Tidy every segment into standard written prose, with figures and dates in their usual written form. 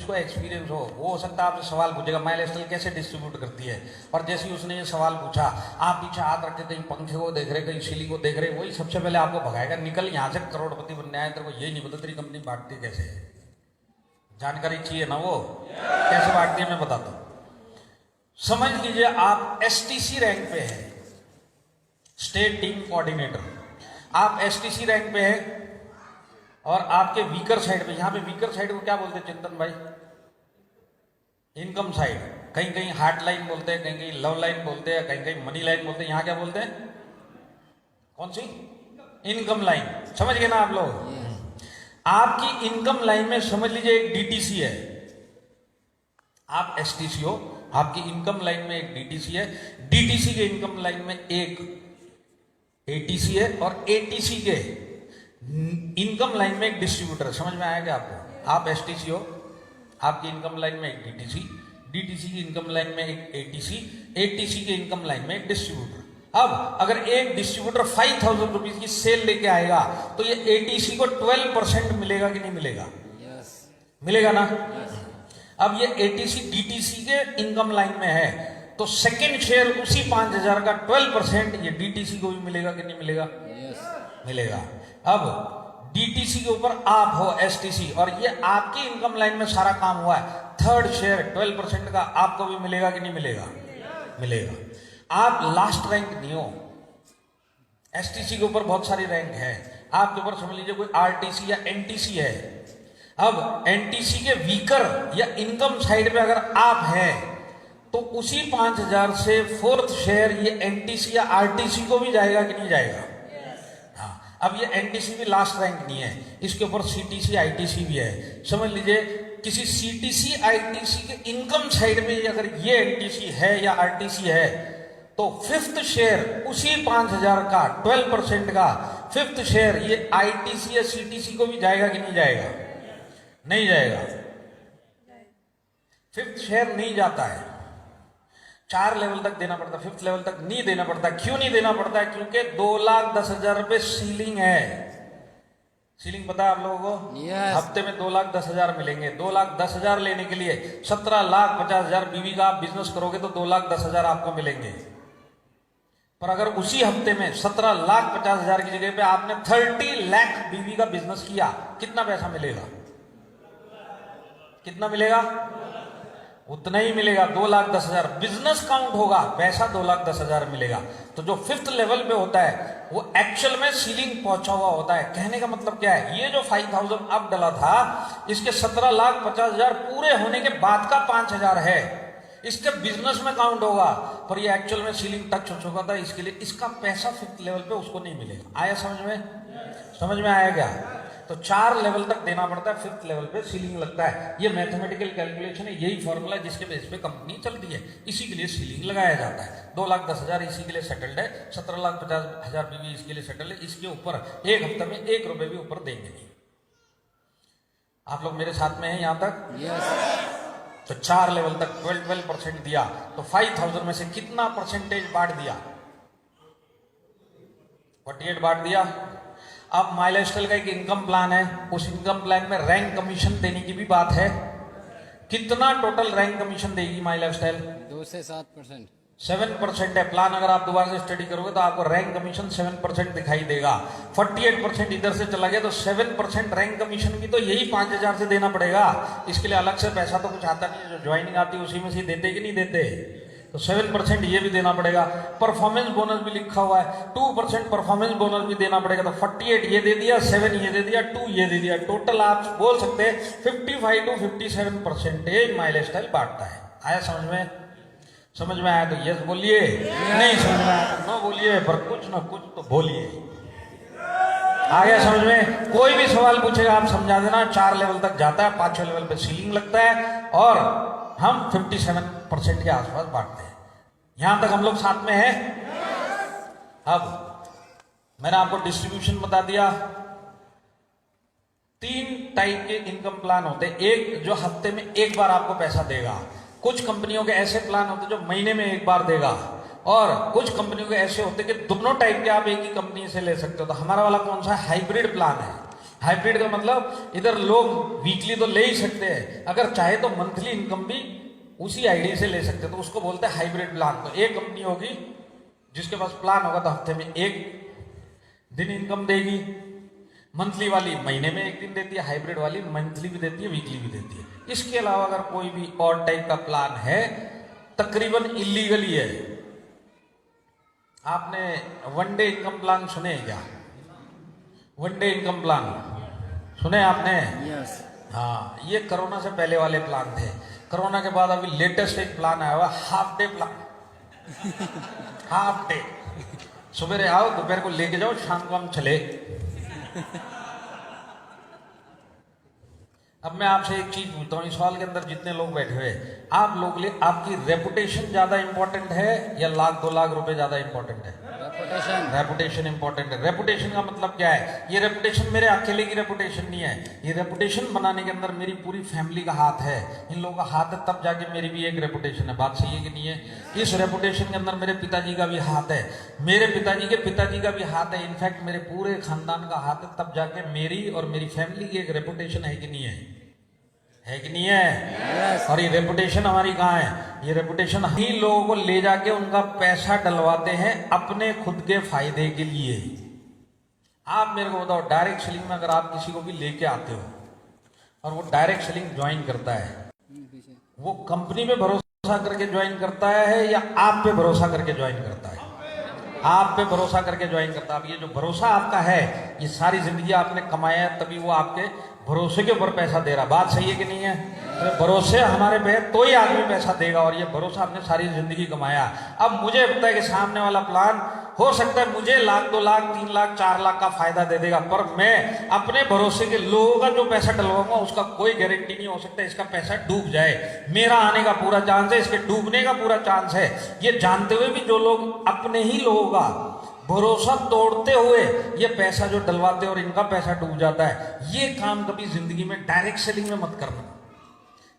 जिसको एक्सपीरियंस हो सकता है आपसे सवाल पूछेगा माइलस्टाइल कैसे डिस्ट्रीब्यूट करती है। और जैसे ही उसने ये सवाल पूछा, आप पीछे हाथ रख के कहीं पंखे को देख रहे, कहीं सीलिंग को देख रहे, वही सबसे पहले आपको भगाएगा, निकल यहाँ से करोड़पति बनने आए, तेरे को यही नहीं पता तेरी कंपनी बांटती कैसे है। जानकारी चाहिए ना, वो कैसे बांटती है मैं बताता हूँ। समझ लीजिए आप एसटीसी रैंक पे है, स्टेट टीम कोऑर्डिनेटर। आप एसटीसी रैंक पे है और आपके वीकर साइड पे, यहां पे वीकर साइड को क्या बोलते हैं चिंतन भाई? Income side. कहीं कहीं हार्ट लाइन बोलते हैं, कहीं कहीं लव लाइन बोलते हैं, कहीं कहीं मनी लाइन बोलते हैं। यहां क्या बोलते हैं? कौन सी? Income line. समझ गए ना आप लोग? आपकी इनकम लाइन में समझ लीजिए एक डीटीसी है, आप एसटीसी हो, आपकी इनकम लाइन में एक डीटीसी है, डीटीसी के इनकम लाइन में एक एटीसी है, और एटीसी के इनकम लाइन में एक डिस्ट्रीब्यूटर है। समझ में आया क्या आपको? आप एसटीसी हो, आपकी इनकम लाइन में एक डीटीसी, डीटीसी की इनकम लाइन में एक एटीसी, एटीसी के इनकम लाइन में एक डिस्ट्रीब्यूटर। अब अगर एक डिस्ट्रीब्यूटर 5000 रुपीज की सेल लेके आएगा तो ये एटीसी को 12% मिलेगा कि नहीं मिलेगा? मिलेगा ना? अब ये एटीसी डीटीसी के इनकम लाइन में है तो सेकंड शेयर उसी 5000 का 12% ये डीटीसी को भी मिलेगा कि नहीं मिलेगा? मिलेगा। अब डीटीसी के ऊपर आप हो एसटीसी, और ये आपकी इनकम लाइन में सारा काम हुआ है, थर्ड शेयर 12% का आपको भी मिलेगा कि नहीं मिलेगा? मिलेगा। आप लास्ट रैंक नहीं हो, एसटीसी के ऊपर बहुत सारी रैंक है, आपके ऊपर समझ लीजिए कोई आरटीसी या एनटीसी है। अब एनटीसी के वीकर या इनकम साइड पे अगर आप हैं तो उसी 5000 से फोर्थ शेयर ये एनटीसी या आरटीसी को भी जाएगा कि नहीं जाएगा? हाँ। अब ये एनटीसी भी लास्ट रैंक नहीं है, इसके ऊपर सीटीसी आईटीसी भी है। समझ लीजिए किसी सीटीसी आईटीसी के इनकम साइड में अगर ये एनटीसी है या आरटीसी है तो फिफ्थ शेयर उसी 5000 का 12% का फिफ्थ शेयर ये आईटीसी या सीटीसी को भी जाएगा कि नहीं जाएगा? नहीं जाएगा। फिफ्थ शेयर नहीं जाता है, 4 लेवल तक देना पड़ता है, फिफ्थ लेवल तक नहीं देना पड़ता। क्यों नहीं देना पड़ता है? क्योंकि 2,10,000 रुपए सीलिंग है। सीलिंग पता है आप लोगों को? हफ्ते में 2,10,000 मिलेंगे। 2,10,000 लेने के लिए 17,50,000 बीवी का आप बिजनेस करोगे तो 2,10,000 आपको मिलेंगे। पर अगर उसी हफ्ते में 17,50,000 की जगह पे आपने 30 लाख बीवी का बिजनेस किया, कितना पैसा मिलेगा? कितना मिलेगा? उतना ही मिलेगा, 2,10,000। बिजनेस काउंट होगा, पैसा 2,10,000 मिलेगा। तो जो फिफ्थ लेवल पे होता है वो एक्चुअल में सीलिंग पहुंचा हुआ होता है। कहने का मतलब क्या है? ये जो 5,000 अब डला था, इसके 17,50,000 पूरे होने के बाद का 5,000 है, इसके बिजनेस में काउंट होगा, पर ये एक्चुअल में सीलिंग टच हो चुका था, इसके लिए इसका पैसा फिफ्थ लेवल पे उसको नहीं मिलेगा। आया समझ में? समझ में आया क्या? तो 4 लेवल तक देना पड़ता है, फिफ्थ लेवल पे सीलिंग लगता है। ये मैथमेटिकल कैलकुलेशन है, यही फॉर्मूला जिसके बेस पे कंपनी चलती है, इसी के लिए सीलिंग लगाया जाता है। 2,10,000 इसी के लिए सेटल्ड है, 17,50,000 बीवी इसके लिए सेटल्ड है। इसके ऊपर एक हफ्ते में 1 रुपए भी ऊपर देंगे नहीं। आप लोग मेरे साथ में हैं यहां तक? तो 4 लेवल तक 12% दिया तो 5,000 में से कितना परसेंटेज बांट दिया? 48 बांट दिया। अब माइलस्टाइल का एक इनकम प्लान है, उस इनकम प्लान में रैंक कमीशन देने की भी बात है। कितना टोटल रैंक कमीशन देगी माइलस्टाइल? 2 से 7%। 7% है प्लान। अगर आप दोबारा से स्टडी करोगे तो आपको रैंक कमीशन 7% दिखाई देगा। 48% इधर से चला गया तो 7% रैंक कमीशन की तो यही 5,000 से देना पड़ेगा। इसके लिए अलग से पैसा तो कुछ आता नहीं है, जो ज्वाइनिंग आती है उसी में से देते कि नहीं देते? तो 7% ये भी देना पड़ेगा। परफॉर्मेंस बोनस भी लिखा हुआ है, 2% परफॉर्मेंस बोनस भी देना पड़ेगा। तो 48 ये दे दिया, 7 ये दे दिया, 2 ये दे दिया, टोटल आप बोल सकते हैं 55 to 57% माइलस्टाइल बांटता है। आया समझ में? समझ में आया तो यस बोलिए, नहीं समझ में आया तो नो बोलिए, पर कुछ ना कुछ तो बोलिए। आ गया समझ में? कोई भी सवाल पूछेगा आप समझा देना। 4 लेवल तक जाता है, 5वें लेवल पे सीलिंग लगता है और हम 57% के आसपास बांटते हैं। यहां तक हम लोग साथ में हैं? अब मैंने आपको डिस्ट्रीब्यूशन बता दिया। 3 टाइप के इनकम प्लान होते हैं। एक जो हफ्ते में एक बार आपको पैसा देगा, कुछ कंपनियों के ऐसे प्लान होते हैं जो महीने में एक बार देगा, और कुछ कंपनियों के ऐसे होते हैं कि दोनों टाइप के आप एक ही कंपनी से ले सकते हो। तो हमारा वाला कौन सा हाइब्रिड प्लान है? हाइब्रिड का मतलब इधर लोग वीकली तो ले ही सकते हैं, अगर चाहे तो मंथली इनकम भी उसी आईडी से ले सकते हैं, तो उसको बोलते हैं हाइब्रिड प्लान। तो एक कंपनी होगी जिसके पास प्लान होगा तो हफ्ते में एक दिन इनकम देगी, मंथली वाली महीने में एक दिन देती है, हाइब्रिड वाली मंथली भी देती है, वीकली भी देती है। इसके अलावा अगर कोई भी और टाइप का प्लान है, तकरीबन इलीगल ही है। आपने वन डे इनकम प्लान सुने हैं क्या? वन डे इनकम प्लान सुने आपने? यस। हाँ, ये कोरोना से पहले वाले प्लान थे। कोरोना के बाद अभी लेटेस्ट एक प्लान आया हुआ, half day plan. Half day, सुबह आओ, दोपहर को लेके जाओ, शाम को हम चले। अब मैं आपसे एक चीज पूछता हूँ, इस हॉल के अंदर जितने लोग बैठे हुए, आप लोग लिए आपकी रेपुटेशन ज्यादा इंपॉर्टेंट है या लाख 2 लाख रुपए ज्यादा इंपॉर्टेंट है? रेपुटेशन। रेपुटेशन इंपॉर्टेंट है। रेपुटेशन का मतलब क्या है? ये रेपुटेशन मेरे अकेले की रेपुटेशन नहीं है, ये रेपुटेशन बनाने के अंदर मेरी पूरी फैमिली का हाथ है, इन लोगों का हाथ है, तब जाके मेरी भी एक रेपुटेशन है। बात सही है कि नहीं है? इस रेपुटेशन के अंदर मेरे पिताजी का भी हाथ है, मेरे पिताजी के पिताजी का भी हाथ है, इनफैक्ट मेरे पूरे खानदान का हाथ है, तब जाके मेरी और मेरी फैमिली की एक रेपुटेशन है कि नहीं है कि नहीं है? Yes. और ये रेपुटेशन हमारी कहाँ है? ये रेपुटेशन ही लोगों को ले जाके उनका पैसा डलवाते हैं अपने खुद के फायदे के लिए। आप मेरे को बताओ, डायरेक्ट सेलिंग में अगर आप किसी को भी लेके आते हो और वो डायरेक्ट सेलिंग ज्वाइन करता है, वो कंपनी पे भरोसा करके ज्वाइन करता है या आप पे भरोसा करके ज्वाइन करता है? आप पे भरोसा करके ज्वाइन करता है। अब ये जो भरोसा आपका है, ये सारी जिंदगी आपने कमाया है, तभी वो आपके भरोसे के ऊपर पैसा दे रहा। बात सही है कि नहीं है? तो भरोसे हमारे पे तो ही आदमी पैसा देगा, और ये भरोसा आपने सारी जिंदगी कमाया। अब मुझे पता है कि सामने वाला प्लान हो सकता है मुझे लाख 2 लाख 3 लाख 4 लाख का फायदा दे देगा, पर मैं अपने भरोसे के लोगों का जो पैसा डलवाऊंगा उसका कोई गारंटी नहीं हो सकता इसका पैसा डूब जाए। मेरा आने का पूरा चांस है, इसके डूबने का पूरा चांस है। ये जानते हुए भी जो लोग अपने ही लोगों का भरोसा तोड़ते हुए ये पैसा जो डलवाते और इनका पैसा डूब जाता है, ये काम कभी जिंदगी में डायरेक्ट सेलिंग में मत करना।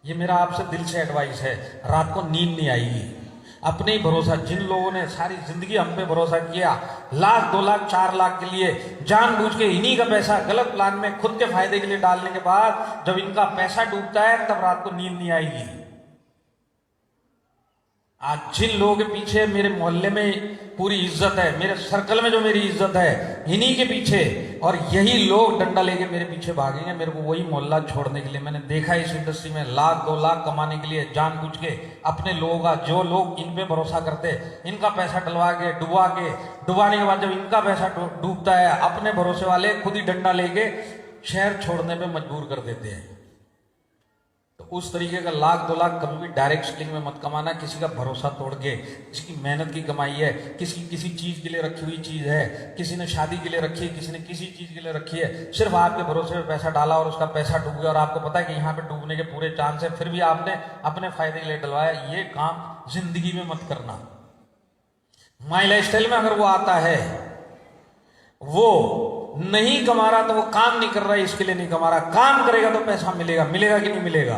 ये मेरा आपसे दिल से एडवाइस है। रात को नींद नहीं आएगी। अपने ही भरोसा, जिन लोगों ने सारी जिंदगी हम पे भरोसा किया, लाख 2 लाख 4 लाख के लिए जानबूझ के इन्हीं का पैसा गलत प्लान में खुद के फायदे के लिए डालने के बाद जब इनका पैसा डूबता है तब रात को नींद नहीं आएगी। आज जिन लोगों के पीछे मेरे मोहल्ले में पूरी इज्जत है, मेरे सर्कल में जो मेरी इज्जत है, इन्हीं के पीछे, और यही लोग डंडा लेके मेरे पीछे भागेंगे मेरे को वही मोहल्ला छोड़ने के लिए। मैंने देखा है इस इंडस्ट्री में लाख 2 लाख कमाने के लिए जानबूझ के अपने लोगों का, जो लोग इन पे भरोसा करते, इनका पैसा डलवा के डुबाने के बाद जब इनका पैसा डूबता है, अपने भरोसे वाले खुद ही डंडा लेके शहर छोड़ने पे मजबूर कर देते हैं। तो उस तरीके का लाख 2 लाख कभी भी डायरेक्ट सेलिंग में मत कमाना। किसी का भरोसा तोड़ के, जिसकी मेहनत की कमाई है, किसी चीज के लिए रखी हुई चीज है, किसी ने शादी के लिए रखी है, किसी ने किसी चीज के लिए रखी है, सिर्फ आपके भरोसे पे पैसा डाला और उसका पैसा डूब गया और आपको पता है कि यहाँ पे डूबने के पूरे चांस है, फिर भी आपने अपने फायदे के लिए डलवाया। ये काम जिंदगी में मत करना। माई लाइफस्टाइल में अगर वो आता है, वो नहीं कमा रहा तो वो काम नहीं कर रहा है, इसके लिए नहीं कमा रहा। काम करेगा तो पैसा मिलेगा। मिलेगा कि नहीं मिलेगा?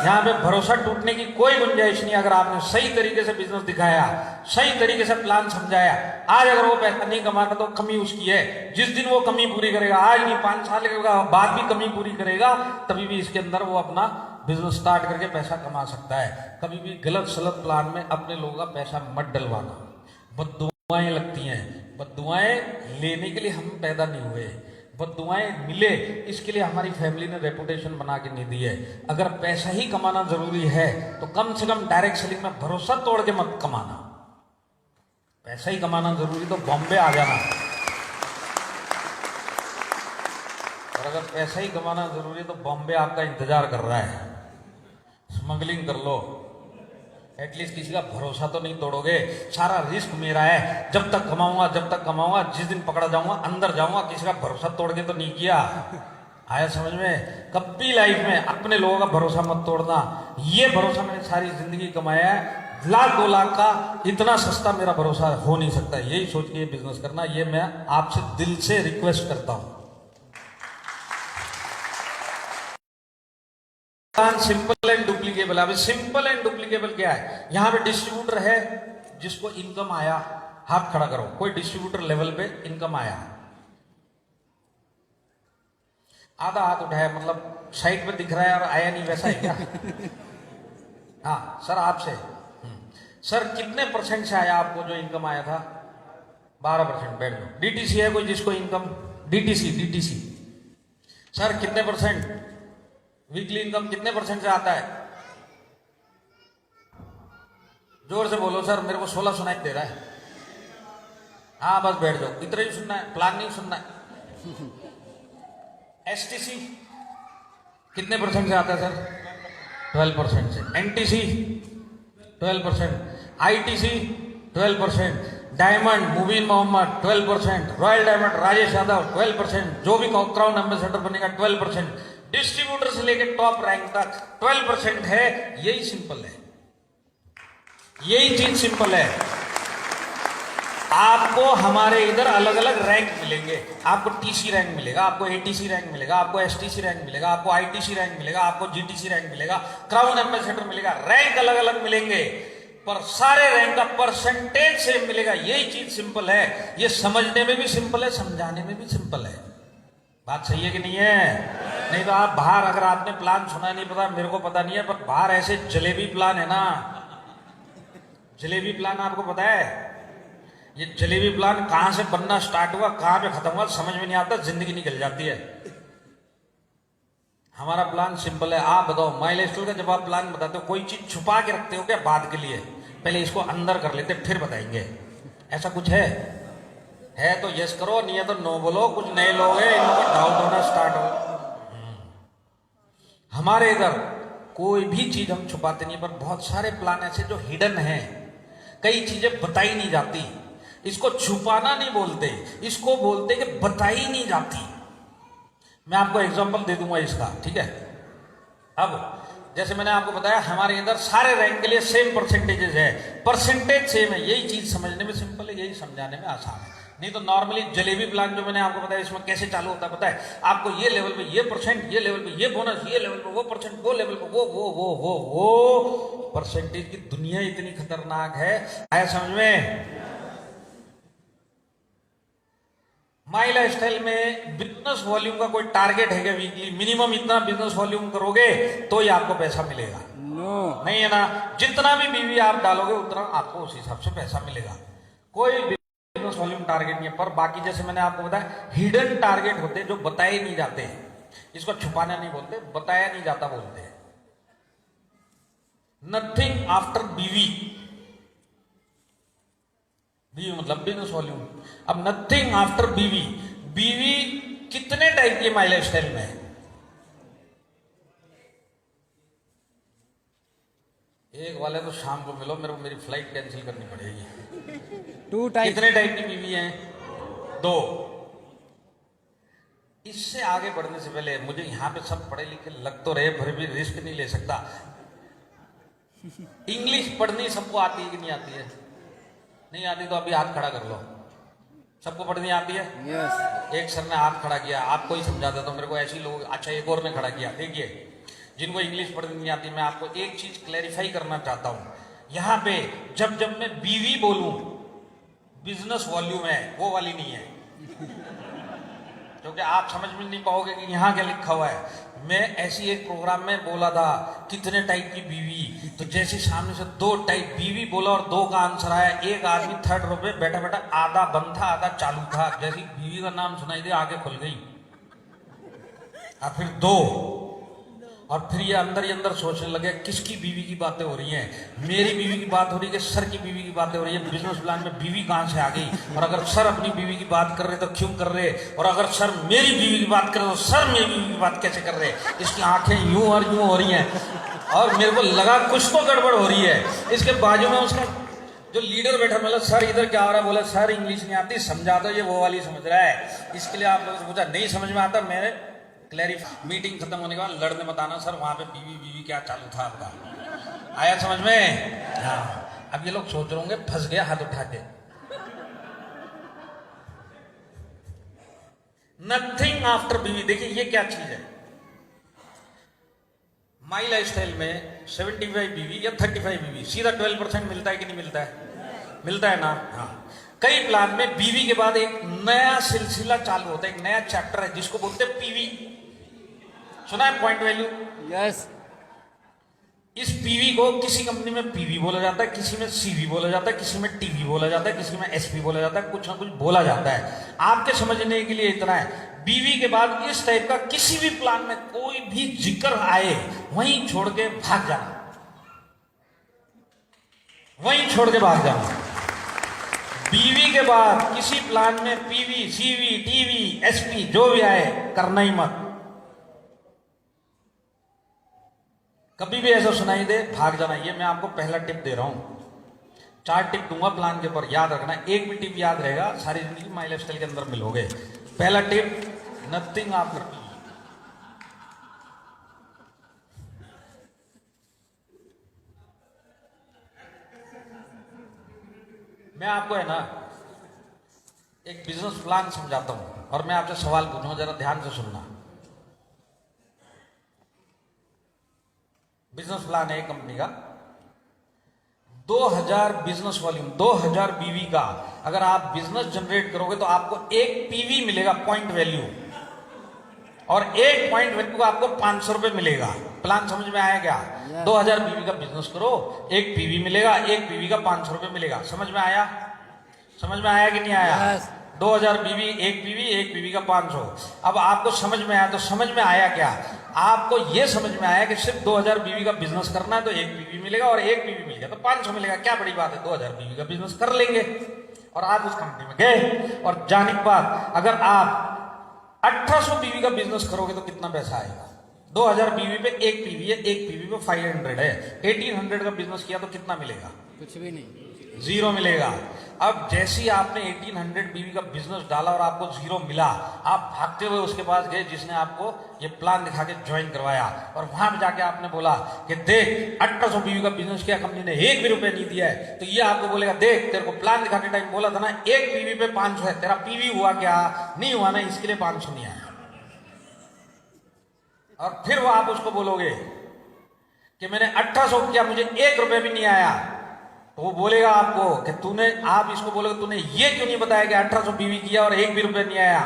यहाँ पे भरोसा टूटने की कोई गुंजाइश नहीं। अगर आपने सही तरीके से बिजनेस दिखाया, सही तरीके से प्लान समझाया, आज अगर वो पैसा नहीं कमा रहा तो कमी उसकी है। जिस दिन वो कमी पूरी करेगा, आज नहीं 5 साल के बाद भी कमी पूरी करेगा, तभी भी इसके अंदर वो अपना बिजनेस स्टार्ट करके पैसा कमा सकता है। कभी भी गलत सलत प्लान में अपने लोगों का पैसा मत डलवाना। बद्दुआएं लगती हैं, बद्दुआएं लेने के लिए हम पैदा नहीं हुए, बद्दुआएं मिले इसके लिए हमारी फैमिली ने रेपुटेशन बना के नहीं दी है। अगर पैसा ही कमाना जरूरी है तो कम से कम डायरेक्ट सेलिंग में भरोसा तोड़ के मत कमाना। पैसा ही कमाना जरूरी तो बॉम्बे आ जाना, और अगर पैसा ही कमाना जरूरी है तो बॉम्बे आपका इंतजार कर रहा है। स्मगलिंग कर लो, एटलीस्ट किसी का भरोसा तो नहीं तोड़ोगे। सारा रिस्क मेरा है, जब तक कमाऊंगा, जिस दिन पकड़ा जाऊंगा अंदर जाऊंगा। किसी का भरोसा तोड़ के तो नहीं किया। आया समझ में? कभी लाइफ में अपने लोगों का भरोसा मत तोड़ना। ये भरोसा मैंने सारी जिंदगी कमाया है, लाख 2 लाख का इतना सस्ता मेरा भरोसा हो नहीं सकता। यही सोच के बिजनेस करना, ये मैं आपसे दिल से रिक्वेस्ट करता हूं। Simple and duplicable. अभी सिंपल एंड डुप्लीकेबल क्या है? यहां पे डिस्ट्रीब्यूटर है जिसको इनकम आया, हाथ खड़ा करो। कोई डिस्ट्रीब्यूटर लेवल पे इनकम आया, आधा हाथ उठाया, मतलब साइड पे दिख रहा है और आया नहीं, वैसा है क्या? हाँ सर, आपसे। सर कितने परसेंट से आया आपको जो इनकम आया था? 12%। बैठ जाओ। डीटीसी है कोई जिसको इनकम? DTC, DTC. सर कितने परसेंट वीकली इनकम कितने परसेंट से आता है? जोर से बोलो सर, मेरे को 16 सुनाई दे रहा है। हाँ बस बैठ जाओ, इतना ही सुनना है, प्लान नहीं सुनना है। एसटीसी कितने परसेंट से आता है सर? 12% से। एनटीसी 12%। आईटीसी 12%। डायमंड मुबीन मोहम्मद 12%। Royal diamond Rajesh Yadav 12%। जो भी क्राउन एम्बेसडर बनेगा 12%। डिस्ट्रीब्यूटर से लेकर टॉप रैंक तक 12% है। यही सिंपल है, यही चीज सिंपल है। आपको हमारे इधर अलग अलग रैंक मिलेंगे। आपको टीसी रैंक मिलेगा, आपको एटीसी रैंक मिलेगा, आपको एसटीसी रैंक मिलेगा, आपको आईटीसी रैंक मिलेगा, आपको जीटीसी रैंक मिलेगा, क्राउन एम्बेसडर मिलेगा। रैंक अलग अलग मिलेंगे, पर सारे रैंक का परसेंटेज सेम मिलेगा। यही चीज सिंपल है। ये समझने में भी सिंपल है, समझाने में भी सिंपल है। बात सही है कि नहीं है? नहीं तो आप बाहर, अगर आपने प्लान सुना नहीं, पता मेरे को पता नहीं है, पर बाहर ऐसे जलेबी प्लान है ना। जलेबी प्लान आपको पता है? ये जलेबी प्लान कहां से बनना स्टार्ट हुआ, कहां पे खत्म हुआ, समझ में नहीं आता, जिंदगी निकल जाती है। हमारा प्लान सिंपल है। आप बताओ, माइलस्टोन का जब आप प्लान बताते हो, कोई चीज छुपा के रखते हो क्या बाद के लिए? पहले इसको अंदर कर लेते फिर बताएंगे, ऐसा कुछ है? तो यस करो, नहीं है तो नो बोलो। कुछ नए लोग हैं, इनको डाउट होना स्टार्ट हो। हमारे इधर कोई भी चीज हम छुपाते नहीं, पर बहुत सारे प्लान ऐसे जो हिडन हैं। कई चीजें बताई नहीं जाती। इसको छुपाना नहीं बोलते, इसको बोलते कि बताई नहीं जाती। मैं आपको एग्जांपल दे दूंगा इसका, ठीक है? अब जैसे मैंने आपको बताया, हमारे इधर सारे रैंक के लिए सेम परसेंटेजेस है, परसेंटेज सेम है। यही चीज समझने में सिंपल है, यही समझाने में आसान है। नहीं तो नॉर्मली जलेबी प्लान जो मैंने आपको बताया, इसमें कैसे चालू होता है पता है आपको? ये लेवल पे ये परसेंट, ये लेवल पे ये बोनस, ये लेवल पे वो परसेंट, वो लेवल पे वो परसेंटेज की दुनिया इतनी खतरनाक है। आया समझ में? माई लाइफस्टाइल में बिजनेस वॉल्यूम का कोई टारगेट है क्या वीकली? मिनिमम इतना बिजनेस वॉल्यूम करोगे तो ही आपको पैसा मिलेगा। नहीं है ना? जितना भी बीवी आप डालोगे उतना आपको उस हिसाब से पैसा मिलेगा। कोई बिजनेस वॉल्यूम टारगेट नहीं है। पर बाकी जैसे मैंने आपको बताया, हिडन टारगेट होते हैं जो बताए नहीं जाते। इसको छुपाना नहीं बोलते, बताया नहीं जाता बोलते हैं। नथिंग आफ्टर बीवी, बीवी मतलब बिजनेस वॉल्यूम। अब नथिंग आफ्टर बीवी, बीवी कितने टाइप की माई लाइफस्टाइल में है? एक वाले तो शाम को मिलो, मेरे को मेरी फ्लाइट कैंसिल करनी पड़ेगी। 2 टाइप। कितने टाइप की बीवी हैं? 2। इससे आगे बढ़ने से पहले मुझे यहां पे सब पढ़े लिखे लग तो रहे, फिर भी रिस्क नहीं ले सकता। इंग्लिश पढ़नी सबको आती है कि नहीं आती है? नहीं आती तो अभी हाथ खड़ा कर लो। सबको पढ़नी आती है? यस। एक सर ने हाथ खड़ा किया, आपको ही समझा देता हूं, मेरे को ऐसे ही लोग। अच्छा, एक और ने खड़ा किया। देखिए, जिनको इंग्लिश पढ़नी नहीं आती, मैं आपको एक चीज क्लैरिफाई करना चाहता हूं। यहां पे जब जब मैं बीवी बोलूं, बिजनेस वॉल्यूम है, वो वाली नहीं है, क्योंकि आप समझ में नहीं पाओगे कि यहां क्या लिखा हुआ है। मैं ऐसी एक प्रोग्राम में बोला था कितने टाइप की बीवी, तो जैसे सामने से 2 टाइप बीवी बोला और 2 का आंसर आया। एक आदमी 3rd रो पे बैठा बैठा आधा बंद था आधा चालू था। जैसी बीवी का नाम सुनाई दे आगे खुल गई, और फिर 2, और फिर ये अंदर ही अंदर सोचने लगे किसकी बीवी की बातें हो रही हैं? मेरी बीवी की बात हो रही है कि सर की बीवी की बातें हो रही है? बिजनेस प्लान में बीवी कहां से आ गई? और अगर सर अपनी बीवी की बात कर रहे तो क्यों कर रहे? और अगर सर मेरी बीवी की बात कर रहे तो सर मेरी बीवी की बात कैसे कर रहे? इसकी आंखें यूं और यूं हो रही हैं, और मेरे को लगा कुछ तो गड़बड़ हो रही है। इसके बाजू में उसका जो लीडर बैठा, मतलब सर इधर क्या हो रहा है? बोला सर इंग्लिश नहीं आती, समझा दो। ये वो वाली समझ रहा है। इसके लिए आप लोगों से पूछा, नहीं समझ में आता? मेरे क्लैरिफाई, मीटिंग खत्म होने के बाद लड़ने मत आना, सर वहां पे बीवी क्या चालू था आपका। आया समझ में? हाँ। अब ये लोग सोच रहे होंगे फंस गया हाथ उठा के। नथिंग आफ्टर बीवी। देखिए ये क्या चीज है। माई लाइफस्टाइल में 75 बीवी या 35 बीवी, सीधा 12% मिलता है कि नहीं मिलता है? मिलता है ना? हाँ। कई प्लान में बीवी के बाद एक नया सिलसिला चालू होता है, एक नया चैप्टर है जिसको बोलते हैं पीवी। सुना है पॉइंट वैल्यू? यस। इस पीवी को किसी कंपनी में पीवी बोला जाता है, किसी में सीवी बोला जाता है, किसी में टीवी बोला जाता है, किसी में एसपी बोला जाता है, कुछ ना कुछ बोला जाता है। आपके समझने के लिए इतना है, बीवी के बाद इस टाइप का किसी भी प्लान में कोई भी जिक्र आए वहीं छोड़ के भाग जाना, वहीं छोड़ के भाग जाना। बीवी के बाद किसी प्लान में पीवी, सीवी, टीवी, एसपी जो भी आए करना ही मत। कभी भी ऐसा सुनाई दे भाग जाना। ये मैं आपको पहला टिप दे रहा हूं। 4 टिप दूंगा प्लान के ऊपर, याद रखना। एक भी टिप याद रहेगा, सारी जिंदगी माई लाइफस्टाइल के अंदर मिलोगे। पहला टिप, नथिंग आफ्टर। मैं आपको है ना एक बिजनेस प्लान समझाता हूं और मैं आपसे सवाल पूछूंगा, जरा ध्यान से सुनना। बिजनेस प्लान है एक कंपनी का, 2000 बिजनेस वॉल्यूम, 2000 बीवी का अगर आप बिजनेस जनरेट करोगे तो आपको एक पीवी मिलेगा, पॉइंट वैल्यू, और एक पॉइंट वैल्यू का आपको 500 रुपए मिलेगा। प्लान समझ में आया क्या? 2000 बीवी का बिजनेस करो, एक पीवी मिलेगा, एक पीवी का 500 रुपए मिलेगा। समझ में आया? समझ में आया कि नहीं आया? 2000 बीवी, एक पीवी का 500। अब आपको समझ में आया तो समझ में आया क्या? आपको यह समझ में आया कि सिर्फ 2000 बीवी का बिजनेस करना है तो एक पीवी मिलेगा, और एक पीवी मिल गया तो 500 मिलेगा। क्या बड़ी बात है, 2000 बीवी का बिजनेस कर लेंगे। और आप उस कंपनी में गए और जाने के बाद अगर आप 1800 बीवी का बिजनेस करोगे तो कितना पैसा आएगा? 2000 बीवी पे एक पीवी है, एक पीवी पे 500 है। 1800 का बिजनेस किया तो कितना मिलेगा? कुछ भी नहीं, 0 मिलेगा। अब जैसे ही आपने 1800 बीवी का बिजनेस डाला और आपको 0 मिला, आप भागते हुए उसके पास गए जिसने आपको ये प्लान दिखा के ज्वाइन करवाया, और वहां पे जाके आपने बोला कि देख 1800 बीवी का बिजनेस किया, कंपनी ने 1 भी रुपए नहीं दिया है। तो ये आपको बोलेगा, देख तेरे को प्लान दिखाते टाइम बोला था ना एक पीवी पे 500 है, तेरा पीवी हुआ क्या? नहीं हुआ ना, इसके लिए 500 नहीं आया। और फिर वो आप उसको बोलोगे कि मैंने 1800 किया, मुझे 1 रुपए भी नहीं आया, तो वो बोलेगा आपको कि तूने, आप इसको बोलोगे तूने ये क्यों नहीं बताया कि 1800 बीवी किया और 1 भी रुपए नहीं आया?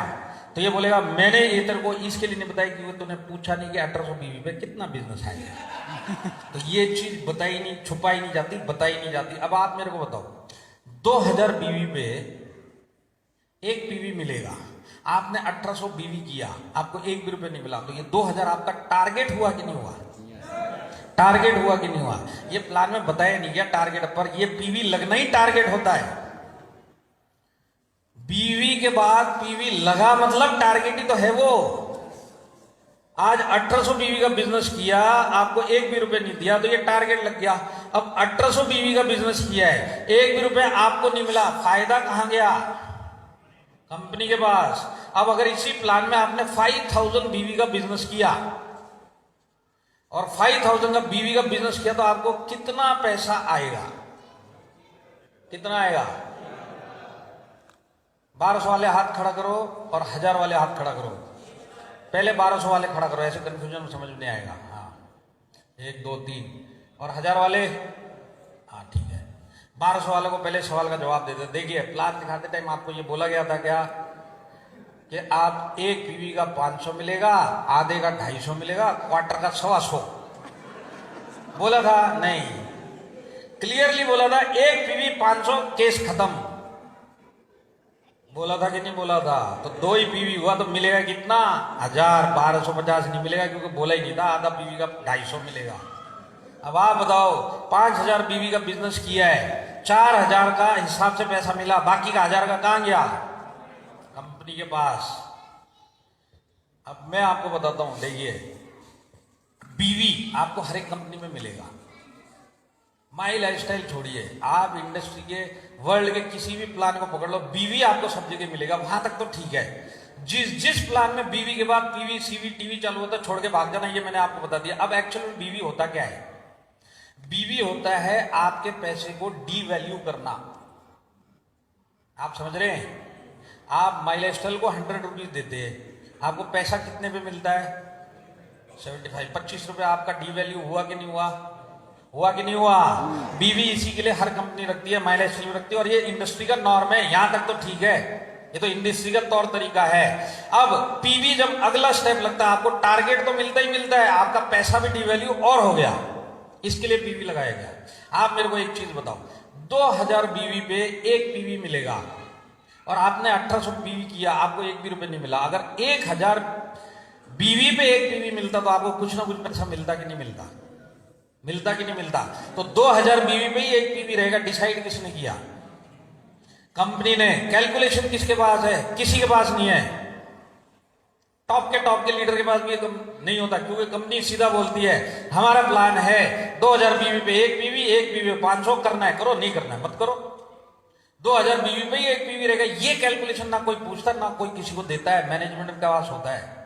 तो ये बोलेगा मैंने ये तेरे को इसके लिए नहीं बताया क्योंकि तूने पूछा नहीं कि 1800 बीवी पे कितना बिजनेस आएगा। तो ये चीज बताई नहीं, छुपाई नहीं जाती, बताई नहीं जाती। अब आप मेरे को बताओ, 2000 बीवी पे एक पीवी मिलेगा, आपने 1800 बीवी किया, आपको 1 भी रुपए नहीं मिला, तो ये 2000 आपका टारगेट हुआ कि नहीं हुआ? टारगेट हुआ कि नहीं हुआ? ये प्लान में बताया नहीं गया टारगेट पर, ये पीवी लगना ही टारगेट होता है। बीवी के बाद पीवी लगा मतलब टारगेट ही तो है वो। आज 1800 बीवी का बिजनेस किया, आपको 1 भी रुपए नहीं दिया, तो ये टारगेट लग गया। अब 1800 बीवी का बिजनेस किया है, 1 भी रुपए आपको नहीं मिला, फायदा कहां गया? कंपनी के पास। अब अगर इसी प्लान में आपने 5000 बीवी का बिजनेस किया और 5000 का बीवी का बिजनेस किया, तो आपको कितना पैसा आएगा? कितना आएगा? 1200 वाले हाथ खड़ा करो और 1000 वाले हाथ खड़ा करो। पहले 1200 वाले खड़ा करो, ऐसे कंफ्यूजन समझ में नहीं आएगा। हाँ, 1 2 3। और 1000 वाले? हाँ ठीक है। 1200 वाले को पहले सवाल का जवाब दे दे। देखिए, प्लान दिखाते टाइम आपको ये बोला गया था क्या कि आप एक पीवी का 500 मिलेगा, आधे का 250 मिलेगा, क्वार्टर का 125 बोला था? नहीं, क्लियरली बोला था एक पीवी 500, केस खत्म। बोला था कि नहीं बोला था? तो 2 ही पीवी हुआ तो मिलेगा कितना? 1000। 1250 नहीं मिलेगा क्योंकि बोला ही नहीं था, आधा पीवी का 250 मिलेगा। अब आप बताओ, 5000 पीवी का बिजनेस किया है, 4000 का हिसाब से पैसा मिला, बाकी का 1000 का कहां गया? कंपनी के पास। अब मैं आपको बताता हूं, देखिए, बीवी आपको हर एक कंपनी में मिलेगा। माई लाइफस्टाइल छोड़िए, आप इंडस्ट्री के, वर्ल्ड के किसी भी प्लान को पकड़ लो, बीवी आपको सब जगह मिलेगा, वहां तक तो ठीक है। जिस प्लान में बीवी के बाद पीवी, सीवी, टीवी चालू होता है, छोड़ के भाग जाना, ये मैंने आपको बता दिया। अब एक्चुअल में बीवी होता क्या है? बीवी होता है आपके पैसे को डी वैल्यू करना। आप समझ रहे हैं? आप माई लाइफस्टाइल को 100 रुपीज देते हैं, आपको पैसा कितने पे मिलता है? 75। 25 रुपए आपका डी वैल्यू हुआ कि नहीं हुआ? हुआ कि नहीं हुआ? बीवी इसी के लिए हर कंपनी रखती है, माई लाइफस्टाइल रखती है, और ये इंडस्ट्री का नॉर्म है, यहां तक तो ठीक है। ये तो इंडस्ट्री का तौर तरीका है। अब पीवी जब अगला स्टेप लगता है, आपको टारगेट तो मिलता ही मिलता है, आपका पैसा भी डिवैल्यू और हो गया, इसके लिए पीवी लगाया गया। आप मेरे को एक चीज बताओ, 2000 बीवी पे एक पीवी मिलेगा और आपने 1800 पीवी किया, आपको एक भी रुपए नहीं मिला। अगर 1000 बीवी पे एक पीवी मिलता तो आपको कुछ ना कुछ पैसा मिलता कि नहीं मिलता? मिलता कि नहीं मिलता? तो 2000 बीवी पे ही एक पीवी रहेगा। डिसाइड किसने किया? कंपनी ने। कैलकुलेशन किसके पास है? किसी के पास नहीं है। टॉप के लीडर के पास भी नहीं होता, क्योंकि कंपनी सीधा बोलती है हमारा प्लान है 2000 बीवी पे एक पीवी, एक पीवी पे 500, करना है करो, नहीं करना है मत करो। 2000 बीवी पे ही एक पीवी रहेगा। ये कैलकुलेशन ना कोई पूछता, ना कोई किसी को देता है, मैनेजमेंट के पास होता है।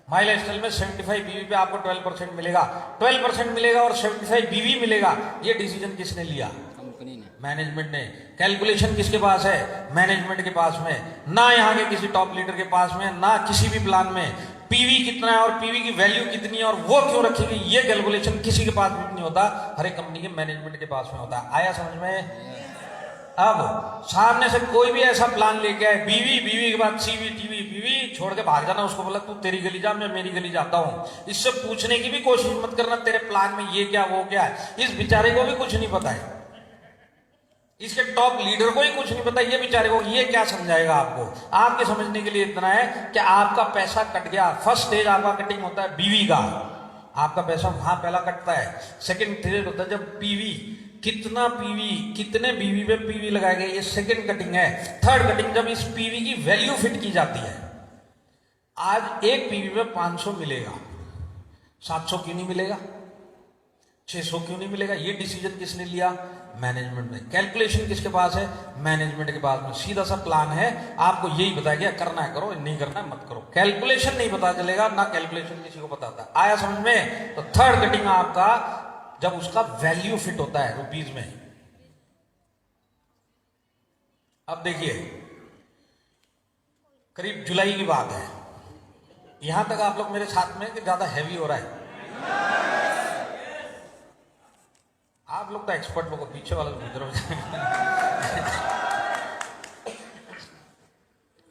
माई लाइफस्टाइल में 75 बीवी पे आपको 12% मिलेगा, 12% मिलेगा और 75 बीवी मिलेगा। ये डिसीजन किसने लिया? कंपनी ने, मैनेजमेंट ने। कैलकुलेशन किसके पास है? मैनेजमेंट के पास में। ना यहाँ के किसी टॉप लीडर के पास में, ना किसी भी प्लान में। पीवी कितना है और पीवी की वैल्यू कितनी है और वो क्यों रखेगी, ये कैलकुलेशन किसी के पास भी नहीं होता, हर एक कंपनी के मैनेजमेंट के पास में होता है। आया समझ में? अब सामने से कोई भी ऐसा प्लान लेके आए, बीवी के बाद सीवी टीवी पीवी छोड़ के भाग जाना, उसको बोला तू तेरी गली जा, मैं मेरी गली जाता हूं। इससे पूछने की भी कोशिश मत करना तेरे प्लान में ये क्या वो क्या है। इस बेचारे को भी कुछ नहीं पता है, इसके टॉप लीडर को ही कुछ नहीं पता, ये बेचारे को ये क्या समझाएगा आपको। आपके समझने के लिए इतना है कि आपका पैसा कट गया। फर्स्ट स्टेज आपका कटिंग होता है बीवी का, आपका पैसा वहां पहला कटता है। सेकंड स्टेज होता है जब पीवी, कितना पीवी, कितने बीवी पे पीवी लगाए गए, ये सेकंड कटिंग है। थर्ड कटिंग जब इस पीवी की वैल्यू फिट की जाती है। आज एक पीवी पे 500 मिलेगा, 700 क्यों नहीं मिलेगा, 600 क्यों नहीं मिलेगा? ये डिसीजन किसने लिया? मैनेजमेंट ने। कैलकुलेशन किसके पास है? मैनेजमेंट के पास में। सीधा सा प्लान है, आपको यही बताया गया करना है करो, नहीं करना है मत करो। कैलकुलेशन नहीं पता चलेगा, ना कैलकुलेशन किसी को बताता। आया समझ में? तो थर्ड कटिंग आपका जब उसका वैल्यू फिट होता है रुपीज में। अब देखिए, करीब जुलाई की बात है, यहां तक आप लोग मेरे साथ में कि ज्यादा हैवी हो रहा है? आप लोग तो एक्सपर्ट लोग, पीछे वाला गुजरो।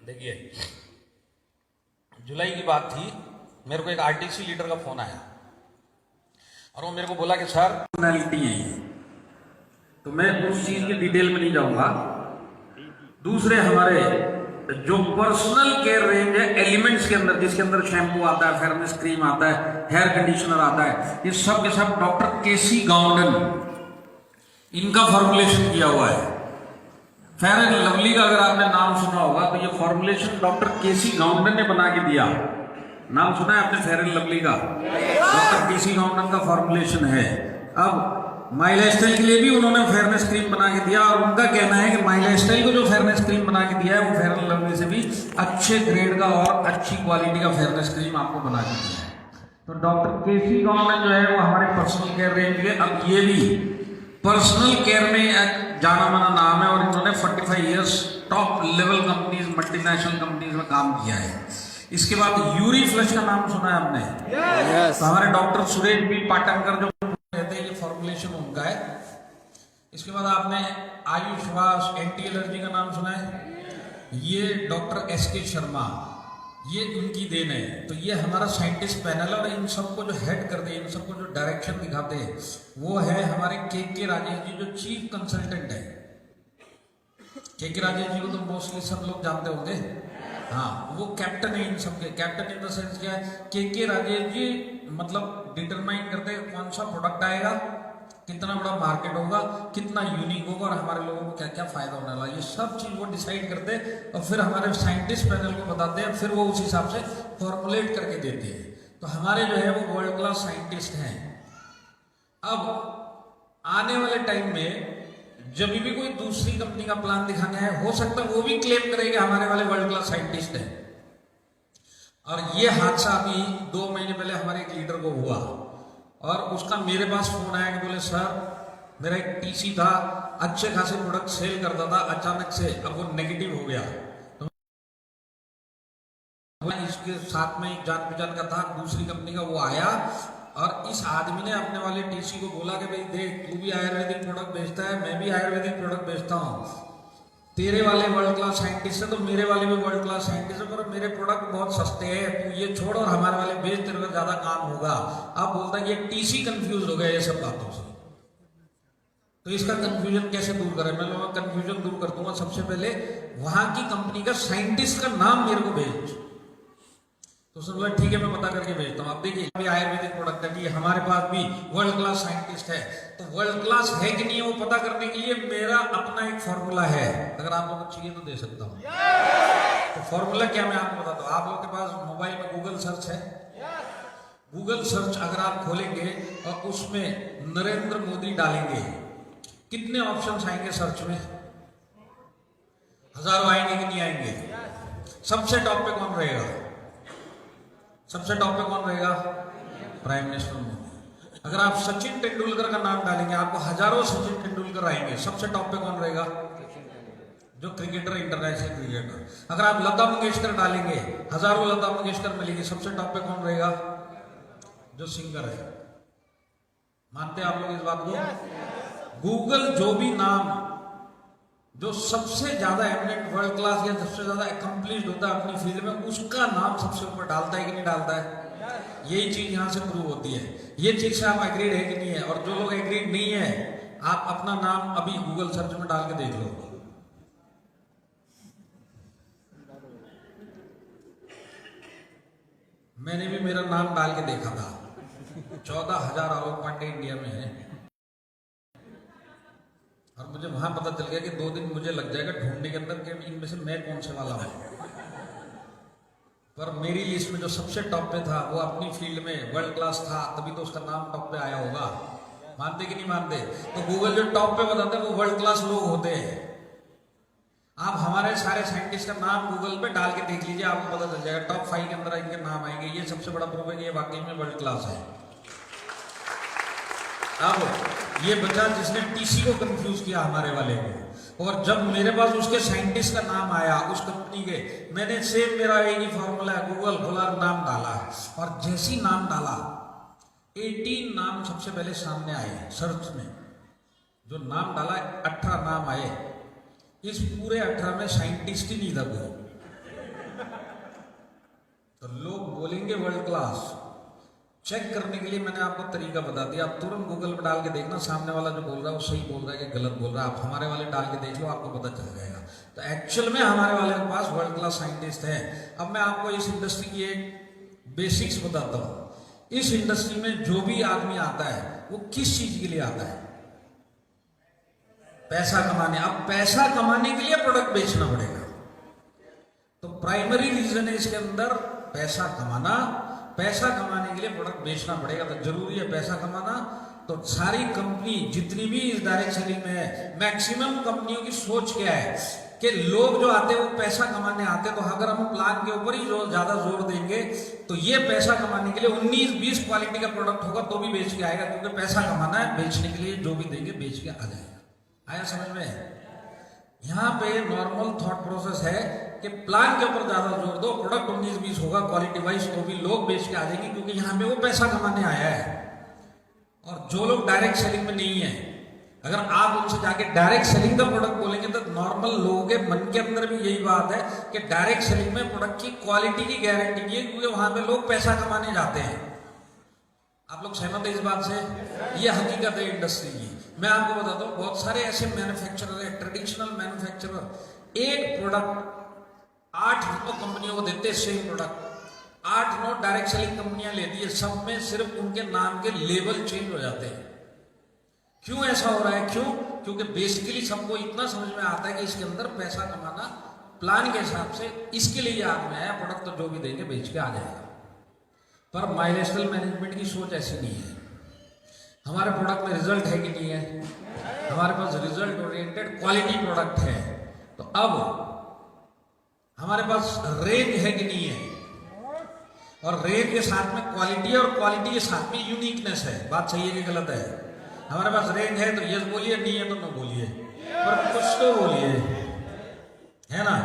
देखिए, जुलाई की बात थी, मेरे को एक आरटीसी लीडर का फोन आया और वो मेरे को बोला कि सर पर्सनैलिटी है ये, तो मैं उस चीज की डिटेल में नहीं जाऊंगा। दूसरे हमारे जो पर्सनल केयर रेंज है एलिमेंट्स के अंदर, जिसके अंदर शैम्पू आता है, फेयरनेस क्रीम आता है, हेयर कंडीशनर आता है, ये सब के सब डॉक्टर केसी गाउंडन इनका फॉर्मुलेशन किया हुआ है। फेयर एंड लवली का अगर आपने नाम सुना होगा तो ये फॉर्मुलेशन डॉक्टर केसी गाउंडन ने बना के दिया। नाम सुना है आपने फेयर एंड लवली का? डॉक्टर केसी गाउंडन का फॉर्मुलेशन है। अब माई लाइफस्टाइल के लिए भी उन्होंने फेयरनेस क्रीम बना के दिया और उनका कहना है कि माई लाइफस्टाइल को जो फेयरनेस क्रीम बना के दिया है वो फेयर एंड लवली से भी अच्छे ग्रेड का और अच्छी क्वालिटी का फेयरनेस क्रीम आपको बना के दिया है। तो डॉक्टर केसी गाउंडन जो है वो हमारे पर्सनल केयर रेंज के, अब ये भी पर्सनल केयर में एक जाना माना नाम है और इन्होंने 45 years top level companies, multinational companies में काम किया है। इसके बाद यूरी फ्लश का नाम सुना है आपने? yes. तो हमारे डॉक्टर सुरेश बी पाटनकर जो कहते हैं ये फॉर्मुलेशन उनका है। इसके बाद आपने आयुष्वास एंटी एलर्जी का नाम सुना है? ये डॉक्टर एसके शर्मा, ये उनकी देन है। तो ये हमारा साइंटिस्ट पैनल और इन सबको जो हेड करते हैं, इन सबको जो डायरेक्शन दिखाते हैं वो है हमारे के राजेश जी, जो चीफ कंसल्टेंट है। के राजेश जी को तो मोस्टली सब लोग जानते होंगे। हाँ, वो कैप्टन है इन सबके। कैप्टन इन द सेंस क्या है, के राजेश जी मतलब डिटरमाइन करते हैं कौन सा प्रोडक्ट आएगा, कितना बड़ा मार्केट होगा, कितना यूनिक होगा और हमारे लोगों को क्या क्या फायदा होने वाला, ये सब चीज वो डिसाइड करते हैं और फिर हमारे साइंटिस्ट पैनल को बताते हैं, फिर वो उस हिसाब से फॉर्मुलेट करके देते हैं। तो हमारे जो है वो वर्ल्ड क्लास साइंटिस्ट हैं। अब आने वाले टाइम में जब भी कोई दूसरी कंपनी का प्लान दिखाना है, हो सकता है वो भी क्लेम करेगा हमारे वाले वर्ल्ड क्लास साइंटिस्ट हैं। और ये हादसा अभी 2 महीने पहले हमारे एक लीडर को हुआ और उसका मेरे पास फोन आया कि बोले सर मेरा एक टीसी था, अच्छे खासे प्रोडक्ट सेल करता था, अचानक से अब वो नेगेटिव हो गया। तो इसके साथ में एक जान पहचान का था दूसरी कंपनी का, वो आया और इस आदमी ने अपने वाले टीसी को बोला कि भाई देख, तू भी आयुर्वेदिक प्रोडक्ट बेचता है, मैं भी आयुर्वेदिक प्रोडक्ट बेचता हूँ, तेरे वाले वर्ल्ड क्लास साइंटिस्ट है तो मेरे वाले भी वर्ल्ड क्लास साइंटिस्ट है, पर मेरे प्रोडक्ट बहुत सस्ते हैं, तू ये छोड़ और हमारे वाले बेच, तेरे को ज्यादा काम होगा। आप बोलता है ये टीसी कंफ्यूज हो गया ये सब बातों से। तो इसका कंफ्यूजन कैसे दूर करें? मैं लोगों का कंफ्यूजन दूर कर दूंगा। सबसे पहले वहां की कंपनी का साइंटिस्ट का नाम मेरे को भेज। तो उसने बोला ठीक है मैं पता करके भेजता हूँ। अब देखिए अभी आयुर्वेदिक प्रोडक्ट है, ये हमारे पास भी वर्ल्ड क्लास साइंटिस्ट है, तो वर्ल्ड क्लास है कि नहीं है वो पता करने के लिए मेरा अपना एक फॉर्मूला है। अगर आप लोगों को चाहिए तो दे सकता हूँ। तो फॉर्मूला क्या मैं आपको बताता हूँ। आप लोग के पास मोबाइल में गूगल सर्च है? गूगल सर्च अगर आप खोलेंगे और उसमें नरेंद्र मोदी डालेंगे, कितने ऑप्शन आएंगे सर्च में? हजारों आएंगे कि नहीं आएंगे? सबसे टॉप पे कौन रहेगा? सबसे टॉप पे कौन रहेगा? Prime minister Modi. अगर आप सचिन तेंदुलकर का नाम डालेंगे आपको हजारों सचिन तेंदुलकर आएंगे। सबसे टॉप पे कौन रहेगा? जो क्रिकेटर, इंटरनेशनल क्रिकेटर। अगर आप लता मंगेशकर डालेंगे हजारों लता मंगेशकर मिलेंगे। सबसे टॉप पे कौन रहेगा? जो सिंगर है। मानते हैं आप लोग इस बात को? गूगल जो भी नाम जो सबसे ज्यादा एमिनेंट, वर्ल्ड क्लास या सबसे ज्यादा अकम्प्लिश्ड होता है अपनी फील्ड में, उसका नाम सबसे ऊपर डालता है कि नहीं डालता है? यही चीज यहां से प्रूव होती है। ये चीज से आप एग्रीड है कि नहीं है? और जो लोग एग्रीड नहीं है आप अपना नाम अभी गूगल सर्च में डाल के देख लो। मैंने भी मेरा नाम डाल के देखा था। 14,000 आलोक पांडे इंडिया में है, और मुझे वहां पता चल गया कि 2 दिन मुझे लग जाएगा ढूंढने के अंदर कि इनमें से मैं कौन से वाला हूं। पर मेरी लिस्ट में जो सबसे टॉप पे था वो अपनी फील्ड में वर्ल्ड क्लास था, तभी तो उसका नाम टॉप पे आया होगा। मानते कि नहीं मानते? तो गूगल जो टॉप पे बताते हैं वो वर्ल्ड क्लास लोग होते हैं। आप हमारे सारे साइंटिस्ट का नाम गूगल पे डाल के देख लीजिए, आपको पता चल जाएगा टॉप 5 के अंदर इनके नाम आएंगे। ये सबसे बड़ा प्रूफ है कि ये वाकई में वर्ल्ड क्लास है। अब ये बच्चा जिसने टीसी को कंफ्यूज किया हमारे वाले को, और जब मेरे पास उसके साइंटिस्ट का नाम आया उस कंपनी के, मैंने सेम मेरा एक ही फॉर्मूला है, गूगल खोला नाम डाला, और जैसी नाम डाला 18 नाम सबसे पहले सामने आए सर्च में। जो नाम डाला 18 नाम आए। इस पूरे 18 में साइंटिस्ट ही नहीं था कोई। तो लोग बोलेंगे वर्ल्ड क्लास। चेक करने के लिए मैंने आपको तरीका बता दिया। आप तुरंत गूगल पर डाल के देखना सामने वाला जो बोल रहा है वो सही बोल रहा है कि गलत बोल रहा है। आप हमारे वाले डाल के देख लो, आपको पता चल जाएगा। तो एक्चुअल में हमारे वाले के पास वर्ल्ड क्लास साइंटिस्ट है। अब मैं आपको इस इंडस्ट्री की एक बेसिक्स बताता हूं। इस इंडस्ट्री में जो भी आदमी आता है वो किस चीज के लिए आता है? पैसा कमाने। अब पैसा कमाने के लिए प्रोडक्ट बेचना पड़ेगा। तो प्राइमरी रीजन है इसके अंदर पैसा कमाना। पैसा कमाने के लिए प्रोडक्ट बेचना पड़ेगा, तो जरूरी है पैसा कमाना। तो सारी कंपनी जितनी भी इस डायरेक्ट सेलिंग में है, मैक्सिमम कंपनियों की सोच क्या है कि लोग जो आते हैं वो पैसा कमाने आते हैं। तो अगर हम प्लान के ऊपर ही जो ज्यादा जोर देंगे तो ये पैसा कमाने के लिए 19-20 क्वालिटी का प्रोडक्ट होगा तो भी बेच के आएगा, क्योंकि पैसा कमाना है। बेचने के लिए जो भी देंगे बेच के आ जाएगा। आया समझ में? यहाँ पे नॉर्मल थॉट प्रोसेस है कि प्लान के ऊपर ज्यादा जोर दो, प्रोडक्ट 19-20 होगा क्वालिटी वाइज, तो भी लोग बेच के आ जाएंगे, क्योंकि यहाँ पे वो पैसा कमाने आया है। और जो लोग डायरेक्ट सेलिंग में नहीं है, अगर आप उनसे जाके डायरेक्ट सेलिंग का प्रोडक्ट बोलेंगे तो नॉर्मल लोगों के मन के अंदर भी यही बात है कि डायरेक्ट सेलिंग में प्रोडक्ट की क्वालिटी की गारंटी नहीं है, क्योंकि वहां पे लोग पैसा कमाने जाते हैं। आप लोग सहमत है इस बात से? ये हकीकत है इंडस्ट्री की। मैं आपको बताता हूँ, बहुत सारे ऐसे मैन्युफैक्चरर है, ट्रेडिशनल मैन्युफैक्चरर, एक प्रोडक्ट 8-9 कंपनियों को देते, सेम प्रोडक्ट 8-9 डायरेक्ट सेलिंग कंपनियां लेती है, सब में सिर्फ उनके नाम के लेबल चेंज हो जाते हैं। क्यों ऐसा हो रहा है? क्यों? क्योंकि बेसिकली सबको इतना समझ में आता है कि इसके अंदर पैसा कमाना प्लान के हिसाब से, इसके लिए आदमी आया, प्रोडक्ट तो जो भी देंगे बेच के आ जाएगा। पर माइलेस्टल मैनेजमेंट की सोच ऐसी नहीं है। हमारे प्रोडक्ट में रिजल्ट है कि नहीं है? हमारे पास रिजल्ट ओरिएंटेड क्वालिटी प्रोडक्ट है। तो अब हमारे पास रेंज है कि नहीं है? और रेंज के साथ में क्वालिटी है, और क्वालिटी के साथ में यूनिकनेस है। बात सही है कि गलत है? हमारे पास रेंज है तो यस बोलिए, नहीं है तो नो बोलिए, पर कुछ तो बोलिए, है ना?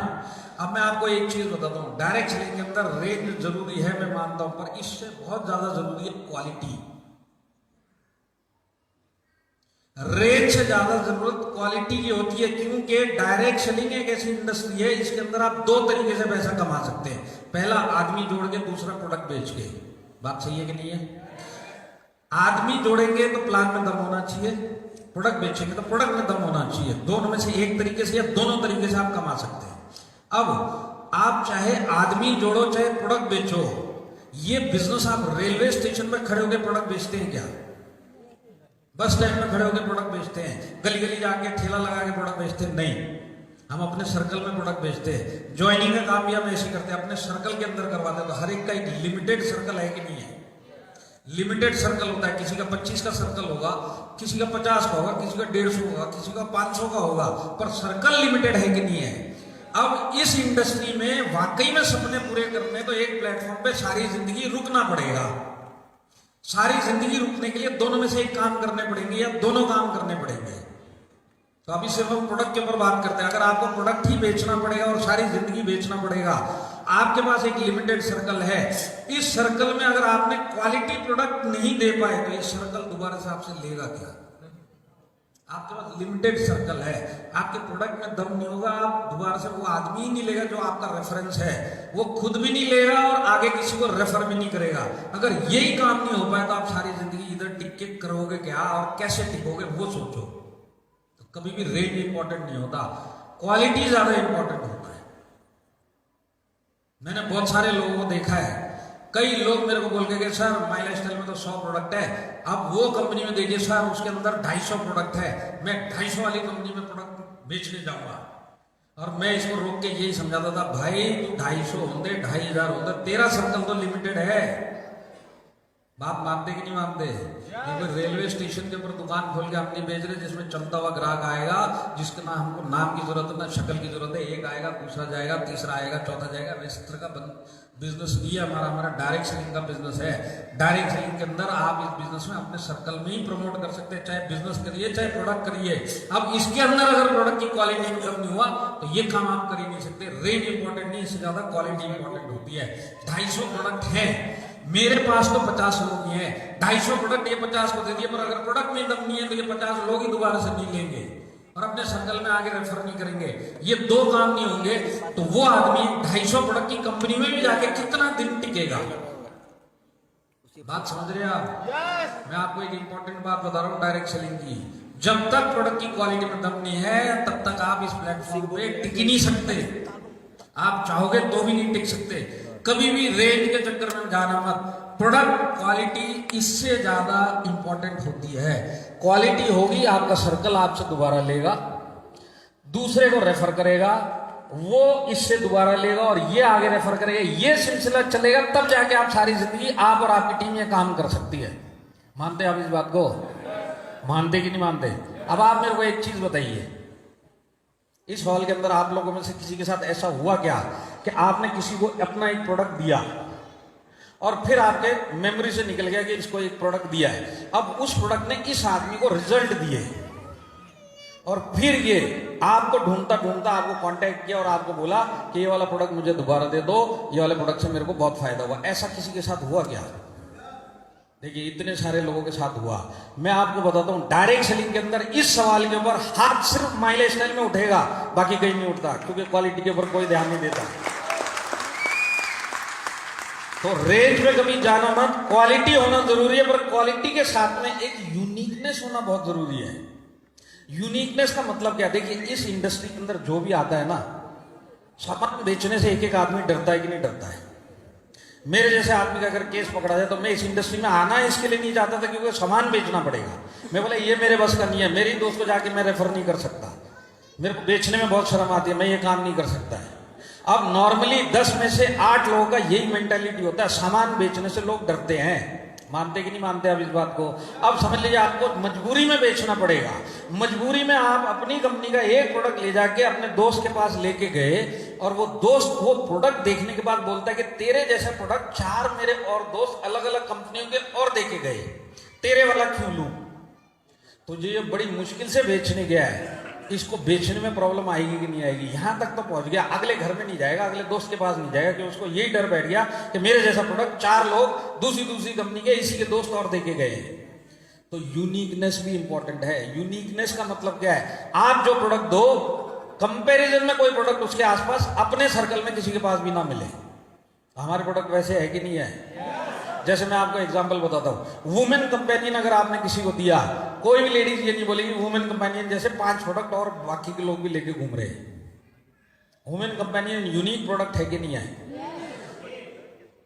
अब मैं आपको एक चीज बताता हूं, डायरेक्ट सेलिंग के अंदर रेंज जरूरी है, मैं मानता हूं, पर इससे बहुत ज्यादा जरूरी है क्वालिटी। रेंज से ज्यादा जरूरत क्वालिटी की होती है, क्योंकि डायरेक्ट सेलिंग एक ऐसी इंडस्ट्री है इसके अंदर आप दो तरीके से पैसा कमा सकते हैं। पहला आदमी जोड़ के, दूसरा प्रोडक्ट बेच के। बात सही है कि नहीं है? आदमी जोड़ेंगे तो प्लान में दम होना चाहिए, प्रोडक्ट बेचेंगे तो प्रोडक्ट में दम होना चाहिए। दोनों में से एक तरीके से या दोनों तरीके से आप कमा सकते हैं। अब आप चाहे आदमी जोड़ो चाहे प्रोडक्ट बेचो, ये बिजनेस आप रेलवे स्टेशन पर खड़े होकर प्रोडक्ट बेचते हैं क्या? बस स्टैंड में खड़े होकर प्रोडक्ट बेचते हैं? गली गली जाके ठेला लगा के प्रोडक्ट बेचते हैं? नहीं, हम अपने सर्कल में प्रोडक्ट बेचते हैं। ज्वाइनिंग का काम भी हम ऐसे करते हैं, अपने सर्कल के अंदर करवाते हैं। तो हर एक का एक लिमिटेड सर्कल है कि नहीं है? लिमिटेड सर्कल होता है। किसी का 25 का सर्कल होगा, किसी का 50 का होगा, किसी का 150 होगा, किसी का 500 का होगा, पर सर्कल लिमिटेड है कि नहीं है? अब इस इंडस्ट्री में वाकई में सपने पूरे करने तो एक प्लेटफॉर्म पे सारी जिंदगी रुकना पड़ेगा। सारी जिंदगी रुकने के लिए दोनों में से एक काम करने पड़ेंगे या दोनों काम करने पड़ेंगे। तो अभी सिर्फ हम प्रोडक्ट के ऊपर बात करते हैं। अगर आपको प्रोडक्ट ही बेचना पड़ेगा और सारी जिंदगी बेचना पड़ेगा, आपके पास एक लिमिटेड सर्कल है। इस सर्कल में अगर आपने क्वालिटी प्रोडक्ट नहीं दे पाए तो ये सर्कल दोबारा से आपसे लेगा क्या? आपके पास लिमिटेड सर्कल है, आपके प्रोडक्ट में दम नहीं होगा, आप दोबारा से वो आदमी ही नहीं लेगा जो आपका रेफरेंस है, वो खुद भी नहीं लेगा और आगे किसी को रेफर भी नहीं करेगा। अगर यही काम नहीं हो पाया तो आप सारी जिंदगी इधर टिक के करोगे क्या और कैसे टिकोगे वो सोचो। तो कभी भी रेंज इंपॉर्टेंट नहीं होता, क्वालिटी ज्यादा इंपॉर्टेंट होता है। मैंने बहुत सारे लोगों को देखा है, कई लोग मेरे को बोल के सर माई लाइफस्टाइल में तो 100 प्रोडक्ट है, अब वो कंपनी में देखिए सर उसके अंदर 250 प्रोडक्ट है, मैं 250 वाली कंपनी में प्रोडक्ट बेचने जाऊंगा। और मैं इसको रोक के यही समझाता था, भाई तू 250 होंगे 2500 होंगे, तेरा सर्कल तो लिमिटेड है। बात मानते कि नहीं मानते? कोई रेलवे स्टेशन के ऊपर दुकान खोल के अपनी बेच रहे जिसमें चलता हुआ ग्राहक आएगा, जिसके ना हमको नाम की जरूरत है ना शक्ल की जरूरत है, एक आएगा दूसरा जाएगा तीसरा आएगा चौथा जाएगा। इस तरह का बिजनेस नहीं है हमारा डायरेक्ट सेलिंग का बिजनेस है। डायरेक्ट सेलिंग के अंदर आप इस बिजनेस में अपने सर्कल में ही प्रमोट कर सकते हैं, चाहे बिजनेस करिए चाहे प्रोडक्ट करिए। अब इसके अंदर अगर प्रोडक्ट की क्वालिटी इनकम नहीं हुआ तो ये काम आप कर ही नहीं सकते। रेंज इंपॉर्टेंट नहीं, इससे ज्यादा क्वालिटी इंपॉर्टेंट होती है। 250 प्रोडक्ट है मेरे पास तो 50 लोग ही हैं, 250 प्रोडक्ट ये 50 को दे दिए, पर अगर प्रोडक्ट में दम नहीं है तो ये 50 लोग ही दोबारा से नहीं लेंगे और अपने सर्कल में आगे रेफर नहीं करेंगे। ये दो काम नहीं होंगे तो वो आदमी 250 प्रोडक्ट की कंपनी में भी जाके कितना दिन टिकेगा? बात समझ रहे हैं आप? मैं आपको एक इंपॉर्टेंट बात बता रहा हूं डायरेक्ट सेलिंग की। जब तक प्रोडक्ट की क्वालिटी में दम नहीं है तब तक आप इस प्लेटफॉर्म पे टिक ही नहीं सकते। आप चाहोगे तो भी नहीं टिक सकते। कभी भी रेंज के चक्कर में जाना मत। प्रोडक्ट क्वालिटी इससे ज्यादा इंपॉर्टेंट होती है। क्वालिटी होगी, आपका सर्कल आपसे दोबारा लेगा, दूसरे को रेफर करेगा, वो इससे दोबारा लेगा और ये आगे रेफर करेगा, ये सिलसिला चलेगा, तब जाके आप सारी जिंदगी आप और आपकी टीम ये काम कर सकती है। मानते हैं आप इस बात को? मानते कि नहीं मानते? अब आप मेरे को एक चीज बताइए, इस हॉल के अंदर आप लोगों में से किसी के साथ ऐसा हुआ क्या कि आपने किसी को अपना एक प्रोडक्ट दिया और फिर आपके मेमोरी से निकल गया कि इसको एक प्रोडक्ट दिया है, अब उस प्रोडक्ट ने इस आदमी को रिजल्ट दिए और फिर ये आपको ढूंढता ढूंढता आपको कांटेक्ट किया और आपको बोला कि ये वाला प्रोडक्ट मुझे दोबारा दे दो, ये वाले प्रोडक्ट से मेरे को बहुत फायदा हुआ। ऐसा किसी के साथ हुआ क्या? देखिए इतने सारे लोगों के साथ हुआ। मैं आपको बताता हूं डायरेक्ट सेलिंग के अंदर इस सवाल के ऊपर हाथ सिर्फ माई लाइफस्टाइल में उठेगा, बाकी कहीं नहीं उठता, क्योंकि क्वालिटी के ऊपर कोई ध्यान नहीं देता। तो रेंज में कभी जाना मत, क्वालिटी होना जरूरी है, पर क्वालिटी के साथ में एक यूनिकनेस होना बहुत जरूरी है। यूनिकनेस का मतलब क्या? देखिए इस इंडस्ट्री के अंदर जो भी आता है ना, सामान बेचने से एक एक आदमी डरता है कि नहीं डरता है? मेरे जैसे आदमी का अगर केस पकड़ा जाए तो मैं इस इंडस्ट्री में आना इसके लिए नहीं चाहता था क्योंकि सामान बेचना पड़ेगा। मैं बोला ये मेरे बस का नहीं है, मेरी दोस्त को जाके मैं रेफर नहीं कर सकता, मेरे को बेचने में बहुत शर्म आती है, मैं ये काम नहीं कर सकता है। अब नॉर्मली 10 में से 8 लोगों का यही मेंटालिटी होता है, सामान बेचने से लोग डरते हैं। मानते कि नहीं मानते आप इस बात को? अब समझ लीजिए आपको मजबूरी में बेचना पड़ेगा। मजबूरी में आप अपनी कंपनी का एक प्रोडक्ट ले जाके अपने दोस्त के पास लेके गए और वो दोस्त वो प्रोडक्ट देखने के बाद बोलता है कि तेरे जैसे प्रोडक्ट 4 मेरे और दोस्त अलग अलग कंपनियों के और देके गए, तेरे वाला क्यों लूं? तो ये बड़ी मुश्किल से बेचने गया है, इसको बेचने में प्रॉब्लम आएगी कि नहीं आएगी? यहां तक तो पहुंच गया, अगले घर में नहीं जाएगा, अगले दोस्त के पास नहीं जाएगा कि उसको यही डर बैठ गया कि मेरे जैसा प्रोडक्ट 4 लोग दूसरी कंपनी के इसी के दोस्त और देके गए। तो यूनिकनेस भी इंपॉर्टेंट है। यूनिकनेस का मतलब क्या है? आप जो प्रोडक्ट दो, कंपैरिजन में कोई प्रोडक्ट उसके आसपास अपने सर्कल में किसी के पास भी ना मिले। हमारे प्रोडक्ट वैसे है कि नहीं है? जैसे मैं आपको एग्जांपल बताता हूं, वुमेन कंपेनियन अगर आपने किसी को दिया, कोई भी लेडीज ये नहीं बोलेगी वुमेन कंपेनियन जैसे 5 प्रोडक्ट और बाकी के लोग भी लेके घूम रहे हैं। वुमेन कंपेनियन यूनिक प्रोडक्ट है कि नहीं है?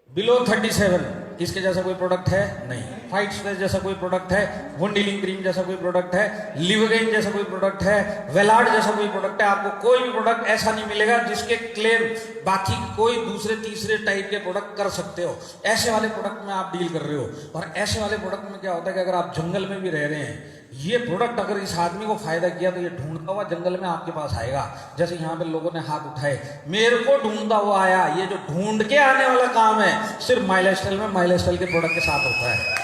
बिलो 37 इसके जैसा कोई प्रोडक्ट है? नहीं। फाइट स्ट्रेस जैसा कोई प्रोडक्ट है? वुंड हीलिंग क्रीम जैसा कोई प्रोडक्ट है? लिवोगेन जैसा कोई प्रोडक्ट है? वेलार्ड जैसा कोई प्रोडक्ट है? आपको कोई भी प्रोडक्ट ऐसा नहीं मिलेगा जिसके क्लेम बाकी कोई दूसरे तीसरे टाइप के प्रोडक्ट कर सकते हो। ऐसे वाले प्रोडक्ट में आप डील कर रहे हो। और ऐसे वाले प्रोडक्ट में क्या होता है कि अगर आप जंगल में भी रह रहे हैं, ये प्रोडक्ट अगर इस आदमी को फायदा किया तो ये ढूंढता हुआ जंगल में आपके पास आएगा। जैसे यहाँ पे लोगों ने हाथ उठाए, मेरे को ढूंढता हुआ आया। ये जो ढूंढ के आने वाला काम है सिर्फ माई लाइफस्टाइल में माई लाइफस्टाइल के प्रोडक्ट के साथ होता है।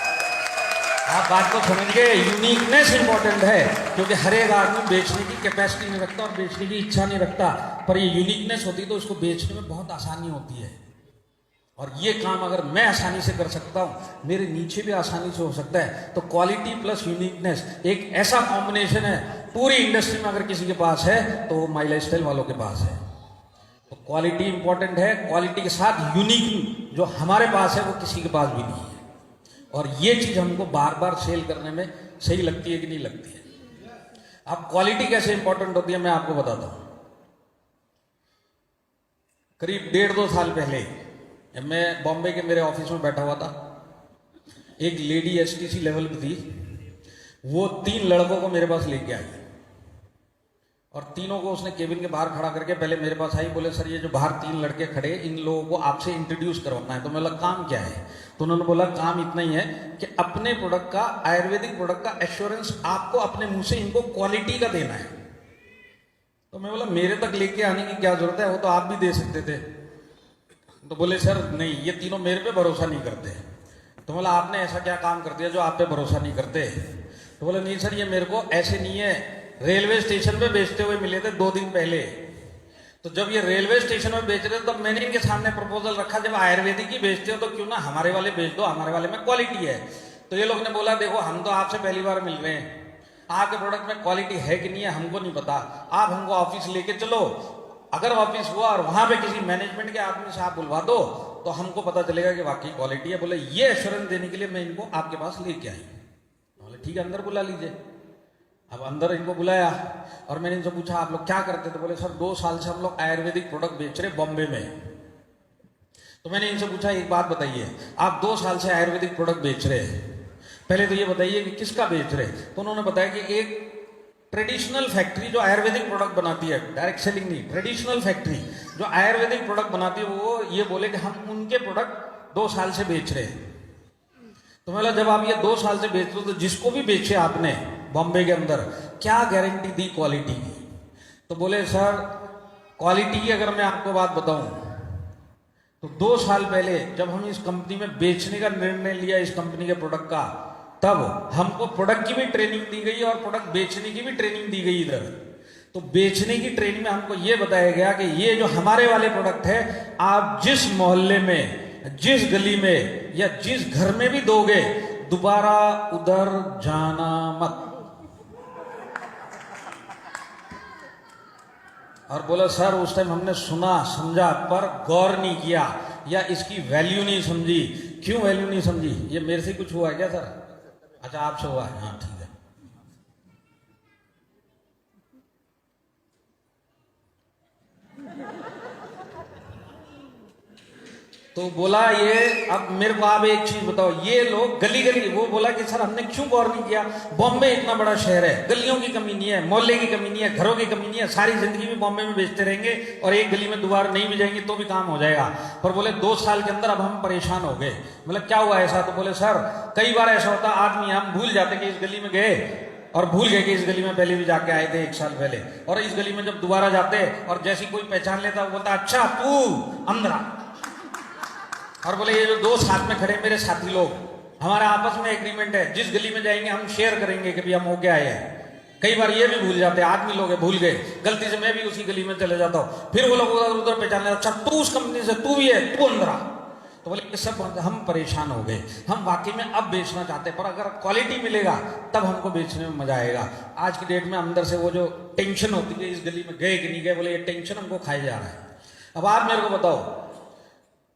आप बात को समझ गए? यूनिकनेस इंपॉर्टेंट है, क्योंकि हर एक आदमी बेचने की कैपेसिटी नहीं रखता और बेचने की इच्छा नहीं रखता, पर ये यूनिकनेस होती तो उसको बेचने में बहुत आसानी होती है। और ये काम अगर मैं आसानी से कर सकता हूं, मेरे नीचे भी आसानी से हो सकता है। तो क्वालिटी प्लस यूनिकनेस एक ऐसा कॉम्बिनेशन है, पूरी इंडस्ट्री में अगर किसी के पास है तो वो माई लाइफस्टाइल वालों के पास है। तो क्वालिटी इंपॉर्टेंट है, क्वालिटी के साथ यूनिक जो हमारे पास है वो किसी के पास भी नहीं है। और ये चीज हमको बार बार सेल करने में सही लगती है कि नहीं लगती है? अब क्वालिटी कैसे इंपॉर्टेंट होती है मैं आपको बताता हूं। करीब 1.5-2 साल पहले मैं बॉम्बे के मेरे ऑफिस में बैठा हुआ था। एक लेडी एसटीसी लेवल पे थी, वो 3 लड़कों को मेरे पास लेके आई और तीनों को उसने केबिन के बाहर खड़ा करके पहले मेरे पास आई। बोले सर ये जो बाहर 3 लड़के खड़े, इन लोगों को आपसे इंट्रोड्यूस करवाना है। तो मैं बोला काम क्या है? तो उन्होंने बोला काम इतना ही है कि अपने प्रोडक्ट का, आयुर्वेदिक प्रोडक्ट का एश्योरेंस आपको अपने मुंह से इनको क्वालिटी का देना है। तो मैं बोला मेरे तक लेके आने की क्या जरूरत है, वो तो आप भी दे सकते थे। तो बोले सर नहीं, ये तीनों मेरे पे भरोसा नहीं करते। तो बोला आपने ऐसा क्या काम कर दिया जो आप पे भरोसा नहीं करते? तो बोले नहीं सर ये मेरे को ऐसे नहीं है, रेलवे स्टेशन पे बेचते हुए मिले थे 2 दिन पहले। तो जब ये रेलवे स्टेशन में बेच रहे थे तब मैंने इनके सामने प्रपोजल रखा, जब आयुर्वेदिक ही बेचते हो तो क्यों ना हमारे वाले बेच दो, हमारे वाले में क्वालिटी है। तो ये लोग ने बोला देखो हम तो आपसे पहली बार मिल रहे हैं, आपके प्रोडक्ट में क्वालिटी है कि नहीं है हमको नहीं पता, आप हमको ऑफिस लेके चलो। अगर ऑफिस हुआ और वहां पे किसी मैनेजमेंट के आदमी से आप बुलवा दो तो हमको पता चलेगा कि वाकई क्वालिटी है। बोले ये एश्योरेंस देने के लिए मैं इनको आपके पास लेके आई। बोले ठीक है अंदर बुला लीजिए। अब अंदर इनको बुलाया और मैंने इनसे पूछा आप लोग क्या करते? तो बोले सर 2 साल से हम लोग आयुर्वेदिक प्रोडक्ट बेच रहे बॉम्बे में। तो मैंने इनसे पूछा एक बात बताइए, आप 2 साल से आयुर्वेदिक प्रोडक्ट बेच रहे हैं, पहले तो ये बताइए कि किसका बेच रहे? तो उन्होंने बताया कि एक ट्रेडिशनल फैक्ट्री जो आयुर्वेदिक प्रोडक्ट बनाती है, डायरेक्ट सेलिंग नहीं, ट्रेडिशनल फैक्ट्री जो आयुर्वेदिक प्रोडक्ट बनाती है, वो ये बोले कि हम उनके प्रोडक्ट 2 साल से बेच रहे हैं। तो बोला जब आप ये 2 साल से बेच रहे हो तो जिसको भी बेचे आपने बॉम्बे के अंदर, क्या गारंटी दी क्वालिटी की? तो बोले सर क्वालिटी की अगर मैं आपको बात बताऊं तो 2 साल पहले जब हम इस कंपनी में बेचने का निर्णय लिया इस कंपनी के प्रोडक्ट का, तब हमको प्रोडक्ट की भी ट्रेनिंग दी गई और प्रोडक्ट बेचने की भी ट्रेनिंग दी गई इधर। तो बेचने की ट्रेनिंग में हमको ये बताया गया कि ये जो हमारे वाले प्रोडक्ट है, आप जिस मोहल्ले में, जिस गली में या जिस घर में भी दोगे, दोबारा उधर जाना मत। और बोला सर उस टाइम हमने सुना समझा पर गौर नहीं किया या इसकी वैल्यू नहीं समझी। क्यों वैल्यू नहीं समझी? ये मेरे से कुछ हुआ है क्या सर? अच्छा आपसे हुआ है, हाँ ठीक है। तो बोला ये अब मेरे को आप एक चीज बताओ, ये लोग गली गली, वो बोला कि सर हमने क्यों गौर नहीं किया, बॉम्बे इतना बड़ा शहर है, गलियों की कमी नहीं है, मोहल्ले की कमी नहीं है, घरों की कमी नहीं है, सारी जिंदगी भी बॉम्बे में बेचते रहेंगे और एक गली में दोबारा नहीं भी जाएंगे तो भी काम हो जाएगा। पर बोले 2 साल के अंदर अब हम परेशान हो गए। मतलब क्या हुआ ऐसा? तो बोले सर कई बार ऐसा होता आदमी, हम भूल जाते कि इस गली में गए और भूल गए कि इस गली में पहले भी जाके आए थे 1 साल पहले, और इस गली में जब दोबारा जाते और जैसी कोई पहचान लेता वो बोलता अच्छा तू अंदर। और बोले ये जो 2 साथ में खड़े मेरे साथी लोग, हमारा आपस में एग्रीमेंट है, जिस गली में जाएंगे हम शेयर करेंगे कि भी हम होके आए हैं। कई बार ये भी भूल जाते हैं, आदमी लोग भूल गए, गलती से मैं भी उसी गली में चले जाता हूँ, फिर वो लोग उधर पहचान लेते अच्छा तू उस कंपनी से, तू भी है, तू अंदर आ। तो बोले ये सब हम परेशान हो गए, हम वाकई में अब बेचना चाहते हैं, पर अगर क्वालिटी मिलेगा तब हमको बेचने में मजा आएगा। आज की डेट में अंदर से वो जो टेंशन होती है, इस गली में गए कि नहीं गए, बोले ये टेंशन हमको खाए जा रहा है। अब आप मेरे को बताओ,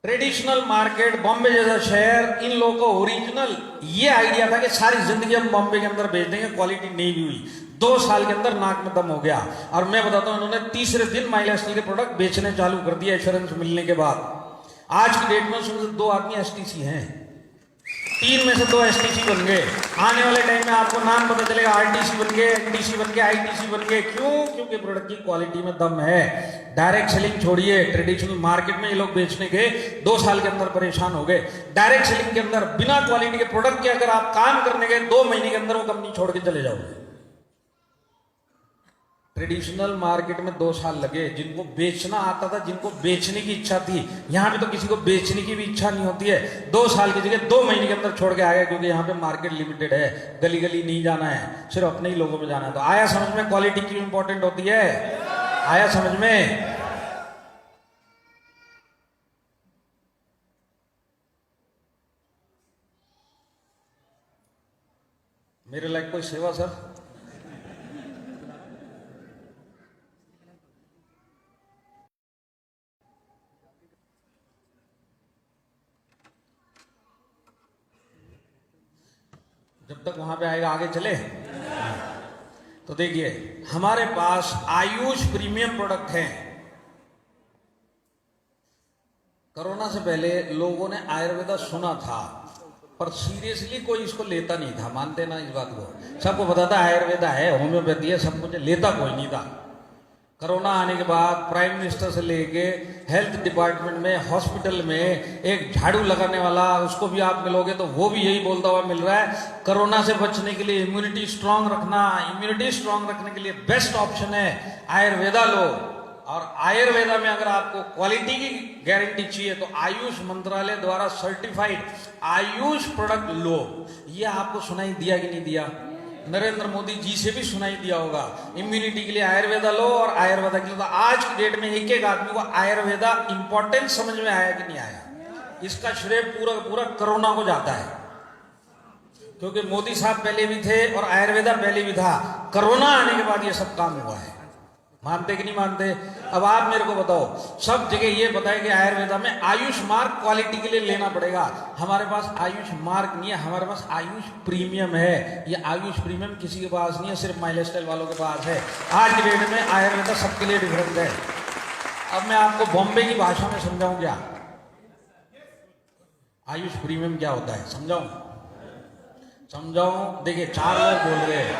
ट्रेडिशनल मार्केट बॉम्बे जैसा शहर, इन लोगों को ओरिजिनल ये आइडिया था कि सारी जिंदगी हम बॉम्बे के अंदर बेच देंगे, क्वालिटी नहीं भी हुई, 2 साल के अंदर नाक में दम हो गया। और मैं बताता हूं, इन्होंने तीसरे दिन माइलेज के प्रोडक्ट बेचने चालू कर दिया एश्योरेंस मिलने के बाद। आज की डेट में उसमें से 2 आदमी एसटीसी हैं, 3 में से 2 एसटीसी बन गए। आने वाले टाइम में आपको नाम पता चलेगा, आरटीसी बन गए, एनटीसी बन गए, आईटीसी बन गए। क्यों? क्योंकि प्रोडक्ट की क्वालिटी में दम है। डायरेक्ट सेलिंग छोड़िए, ट्रेडिशनल मार्केट में ये लोग बेचने गए, 2 साल के अंदर परेशान हो गए। डायरेक्ट सेलिंग के अंदर बिना क्वालिटी के प्रोडक्ट के अगर आप काम करने गए, 2 महीने के अंदर वो कंपनी छोड़ के चले जाओगे। ट्रेडिशनल मार्केट में 2 साल लगे, जिनको बेचना आता था, जिनको बेचने की इच्छा थी। यहां पे तो किसी को बेचने की भी इच्छा नहीं होती है, 2 साल की जगह 2 महीने के अंदर छोड़ के आ गए, क्योंकि यहाँ पे मार्केट लिमिटेड है, गली गली नहीं जाना है, सिर्फ अपने ही लोगों में जाना है। तो आया समझ में क्वालिटी क्यों इंपॉर्टेंट होती है? आया समझ में? मेरे लायक कोई सेवा सर? जब तक वहां पे आएगा आगे चले। तो देखिए, हमारे पास आयुष प्रीमियम प्रोडक्ट है। कोरोना से पहले लोगों ने आयुर्वेदा सुना था, पर सीरियसली कोई इसको लेता नहीं था। मानते ना इस बात को? सबको पता था आयुर्वेदा है, होम्योपैथी है, सब कुछ, लेता कोई नहीं था। कोरोना आने के बाद प्राइम मिनिस्टर से लेके हेल्थ डिपार्टमेंट में, हॉस्पिटल में एक झाड़ू लगाने वाला, उसको भी आप मिलोगे तो वो भी यही बोलता हुआ मिल रहा है, कोरोना से बचने के लिए इम्यूनिटी स्ट्रांग रखना, इम्यूनिटी स्ट्रांग रखने के लिए बेस्ट ऑप्शन है आयुर्वेदा लो। और आयुर्वेदा में अगर आपको क्वालिटी की गारंटी चाहिए तो आयुष मंत्रालय द्वारा सर्टिफाइड आयुष प्रोडक्ट लो। ये आपको सुनाई दिया कि नहीं दिया? नरेंद्र मोदी जी से भी सुनाई दिया होगा, इम्यूनिटी के लिए आयुर्वेदा लो। और आयुर्वेदा के लिए तो आज की डेट में एक एक आदमी को आयुर्वेदा इंपॉर्टेंस समझ में आया कि नहीं आया? इसका श्रेय पूरा पूरा कोरोना को जाता है, क्योंकि मोदी साहब पहले भी थे और आयुर्वेदा पहले भी था। कोरोना आने के बाद ये सब काम हुआ है। मानते कि नहीं मानते? अब आप मेरे को बताओ, सब जगह ये बताए कि आयुर्वेदा में आयुष मार्क क्वालिटी के लिए लेना पड़ेगा। हमारे पास आयुष मार्क नहीं है, हमारे पास आयुष प्रीमियम है। ये आयुष प्रीमियम किसी के पास नहीं है, सिर्फ माइलेज स्टाइल वालों के पास है। आज की डेट में आयुर्वेदा सबके लिए डिफरेंट है। अब मैं आपको बॉम्बे की भाषा में समझाऊं क्या आयुष प्रीमियम क्या होता है? समझाऊं? देखिए, 4 लोग बोल रहे हैं,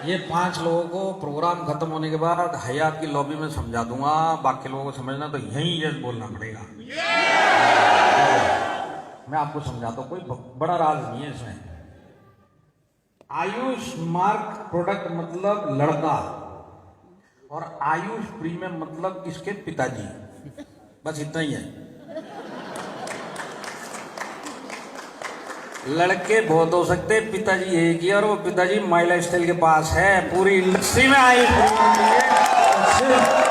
ये 5 लोगों को प्रोग्राम खत्म होने के बाद हयात की लॉबी में समझा दूंगा। बाकी लोगों को समझना तो यहीं यस बोलना पड़ेगा। मैं आपको समझाता हूं, कोई बड़ा राज नहीं है इसमें। आयुष मार्क प्रोडक्ट मतलब लड़का, और आयुष प्रीमियम मतलब इसके पिताजी, बस इतना ही है। लड़के बहुत हो सकते, पिताजी एक ही, और वो पिताजी माइला स्टाइल के पास है। पूरी इंडस्ट्री में आयुष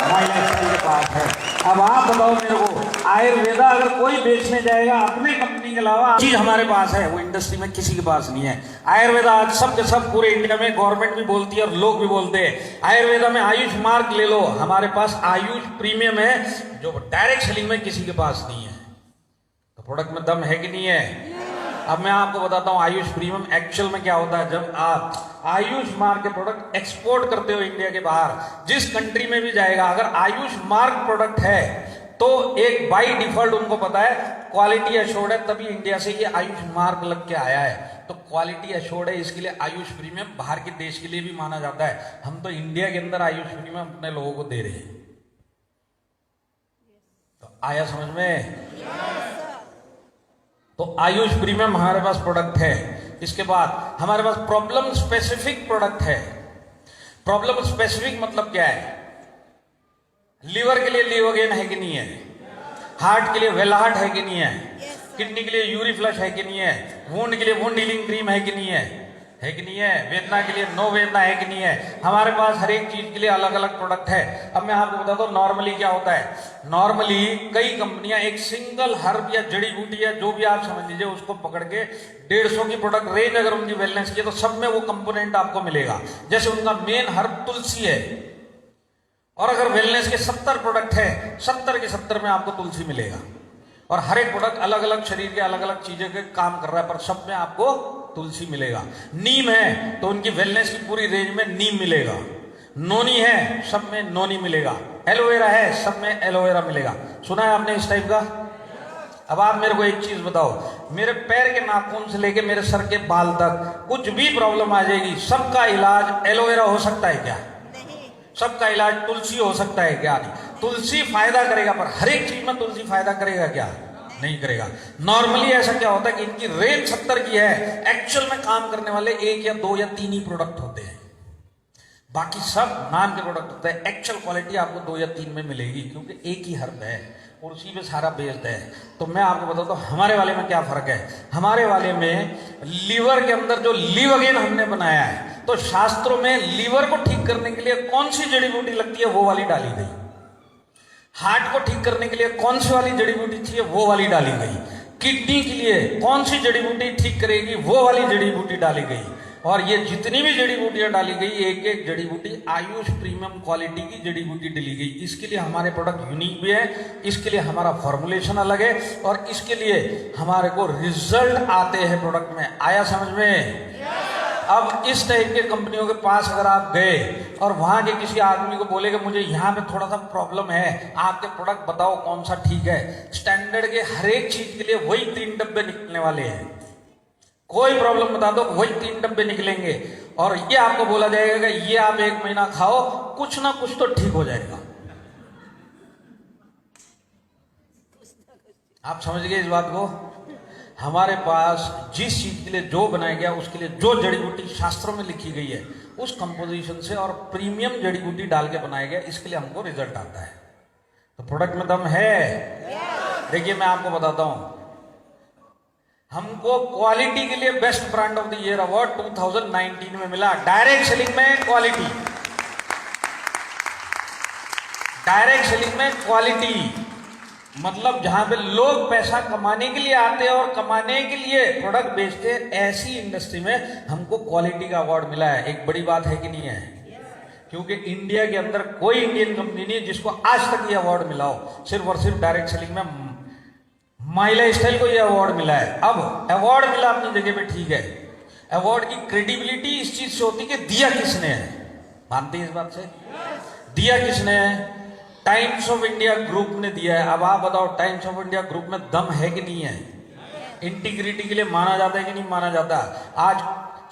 माइला स्टाइल के पास है। अब आप बताओ मेरे को, आयुर्वेदा अगर कोई बेचने जाएगा अपने कंपनी के अलावा, चीज हमारे पास है, वो इंडस्ट्री में किसी के पास नहीं है। आयुर्वेदा आज सब के सब पूरे इंडिया में गवर्नमेंट भी बोलती है और लोग भी बोलते हैं, आयुर्वेदा में आयुष मार्क ले लो। हमारे पास आयुष प्रीमियम है, जो डायरेक्ट सेलिंग में किसी के पास नहीं है। तो प्रोडक्ट में दम है कि नहीं है? अब मैं आपको बताता हूं आयुष प्रीमियम एक्चुअल में क्या होता है। जब आप आयुष मार्क के प्रोडक्ट एक्सपोर्ट करते हो इंडिया के बाहर, जिस कंट्री में भी जाएगा, अगर आयुष मार्क प्रोडक्ट है तो एक बाय डिफॉल्ट उनको पता है क्वालिटी एश्योर्ड है, तभी इंडिया से ये आयुष मार्क लग के आया है। तो क्वालिटी एश्योर्ड है, इसके लिए आयुष प्रीमियम बाहर के देश के लिए भी माना जाता है। हम तो इंडिया के अंदर आयुष प्रीमियम अपने लोगों को दे रहे हैं। तो आया समझ में? तो आयुष प्रीमियम हमारे पास प्रोडक्ट है। इसके बाद हमारे पास प्रॉब्लम स्पेसिफिक प्रोडक्ट है। प्रॉब्लम स्पेसिफिक मतलब क्या है? लीवर के लिए लीवोगेन है कि नहीं है? हार्ट के लिए वेलाहट है कि नहीं है? किडनी के लिए यूरी फ्लश है कि नहीं है? वुंड के लिए वुंड हीलिंग क्रीम है कि नहीं है? है कि नहीं है? वेदना के लिए नो वेदना है कि नहीं है? हमारे पास हर एक चीज के लिए अलग अलग प्रोडक्ट है। अब मैं आपको बताता हूँ नॉर्मली क्या होता है। नॉर्मली कई कंपनियां एक सिंगल हर्ब या जड़ी बूटी या जो भी आप समझ लीजिए उसको पकड़ के 150 की प्रोडक्ट रेंज अगर उनकी वेलनेस की है तो सब में वो कंपोनेंट आपको मिलेगा। जैसे उनका मेन हर्ब तुलसी है और अगर वेलनेस के 70 प्रोडक्ट है, 70 के 70 में आपको तुलसी मिलेगा। और हर एक प्रोडक्ट अलग अलग शरीर के अलग अलग चीजों के काम कर रहा है, पर सब में आपको तुलसी मिलेगा। नीम है तो उनकी वेलनेस की पूरी रेंज में नीम मिलेगा। नोनी है सब में नोनी मिलेगा। एलोवेरा है सब में एलोवेरा मिलेगा। सुना है आपने इस टाइप का? अब आप मेरे को एक चीज बताओ, मेरे पैर के नाखून से लेके मेरे सर के बाल तक कुछ भी प्रॉब्लम आ जाएगी, सबका इलाज एलोवेरा हो सकता है क्या? सबका इलाज तुलसी हो सकता है क्या? नहीं। तुलसी फायदा करेगा, पर हर एक चीज में तुलसी फायदा करेगा क्या? नहीं करेगा। नॉर्मली ऐसा क्या होता है कि इनकी रेंज 70 की है, एक्चुअल में काम करने वाले 1 या 2 या 3 ही प्रोडक्ट होते हैं, बाकी सब नाम के प्रोडक्ट होते हैं। एक्चुअल क्वालिटी आपको 2 या 3 में मिलेगी, क्योंकि एक ही हर्ब है और उसी पे सारा बेस्ड है। तो मैं आपको बताता हूँ हमारे वाले में क्या फर्क है। हमारे वाले में लीवर के अंदर जो लिव अगेन हमने बनाया है, तो शास्त्रों में लीवर को ठीक करने के लिए कौन सी जड़ी बूटी लगती है वो वाली डाली गई। हार्ट को ठीक करने के लिए कौन सी वाली जड़ी बूटी चाहिए वो वाली डाली गई। किडनी के लिए कौन सी जड़ी बूटी ठीक करेगी वो वाली जड़ी बूटी डाली गई। और ये जितनी भी जड़ी बूटियां डाली गई, एक एक जड़ी बूटी आयुष प्रीमियम क्वालिटी की जड़ी बूटी डाली गई। इसके लिए हमारे प्रोडक्ट यूनिक भी है, इसके लिए हमारा फॉर्मुलेशन अलग है और इसके लिए हमारे को रिजल्ट आते हैं प्रोडक्ट में। आया समझ में? अब इस टाइप के कंपनियों के पास अगर आप गए और वहां के किसी आदमी को बोले कि मुझे यहाँ पे थोड़ा सा प्रॉब्लम है, आपके प्रोडक्ट बताओ कौन सा ठीक है, स्टैंडर्ड के हर एक चीज के लिए वही 3 डब्बे निकलने वाले हैं। कोई प्रॉब्लम बता दो वही 3 डब्बे निकलेंगे और ये आपको बोला जाएगा कि ये आप 1 महीना खाओ, कुछ ना कुछ तो ठीक हो जाएगा। आप समझ गए इस बात को? हमारे पास जिस चीज के लिए जो बनाया गया, उसके लिए जो जड़ी बूटी शास्त्रों में लिखी गई है, उस कंपोजिशन से और प्रीमियम जड़ी बूटी डाल के बनाया गया, इसके लिए हमको रिजल्ट आता है। तो प्रोडक्ट में दम है। देखिए मैं आपको बताता हूं, हमको क्वालिटी के लिए best brand of the year award 2019 में मिला। डायरेक्ट सेलिंग में क्वालिटी, डायरेक्ट सेलिंग में क्वालिटी मतलब जहां पे लोग पैसा कमाने के लिए आते हैं और कमाने के लिए प्रोडक्ट बेचते हैं, ऐसी इंडस्ट्री में हमको क्वालिटी का अवार्ड मिला है। एक बड़ी बात है कि नहीं है? क्योंकि इंडिया के अंदर कोई इंडियन कंपनी नहीं जिसको आज तक ये अवार्ड मिला हो। सिर्फ और सिर्फ डायरेक्ट सेलिंग में माइला स्टाइल को ये अवार्ड मिला है। अब अवार्ड मिला अपनी जगह पे ठीक है, अवार्ड की क्रेडिबिलिटी इस चीज से होती है कि दिया किसने है। मानते हैं इस बात से? दिया किसने है? टाइम्स ऑफ इंडिया ग्रुप ने दिया है। अब आप बताओ टाइम्स ऑफ इंडिया ग्रुप में दम है कि नहीं है? इंटीग्रिटी के लिए माना जाता है कि नहीं माना जाता? आज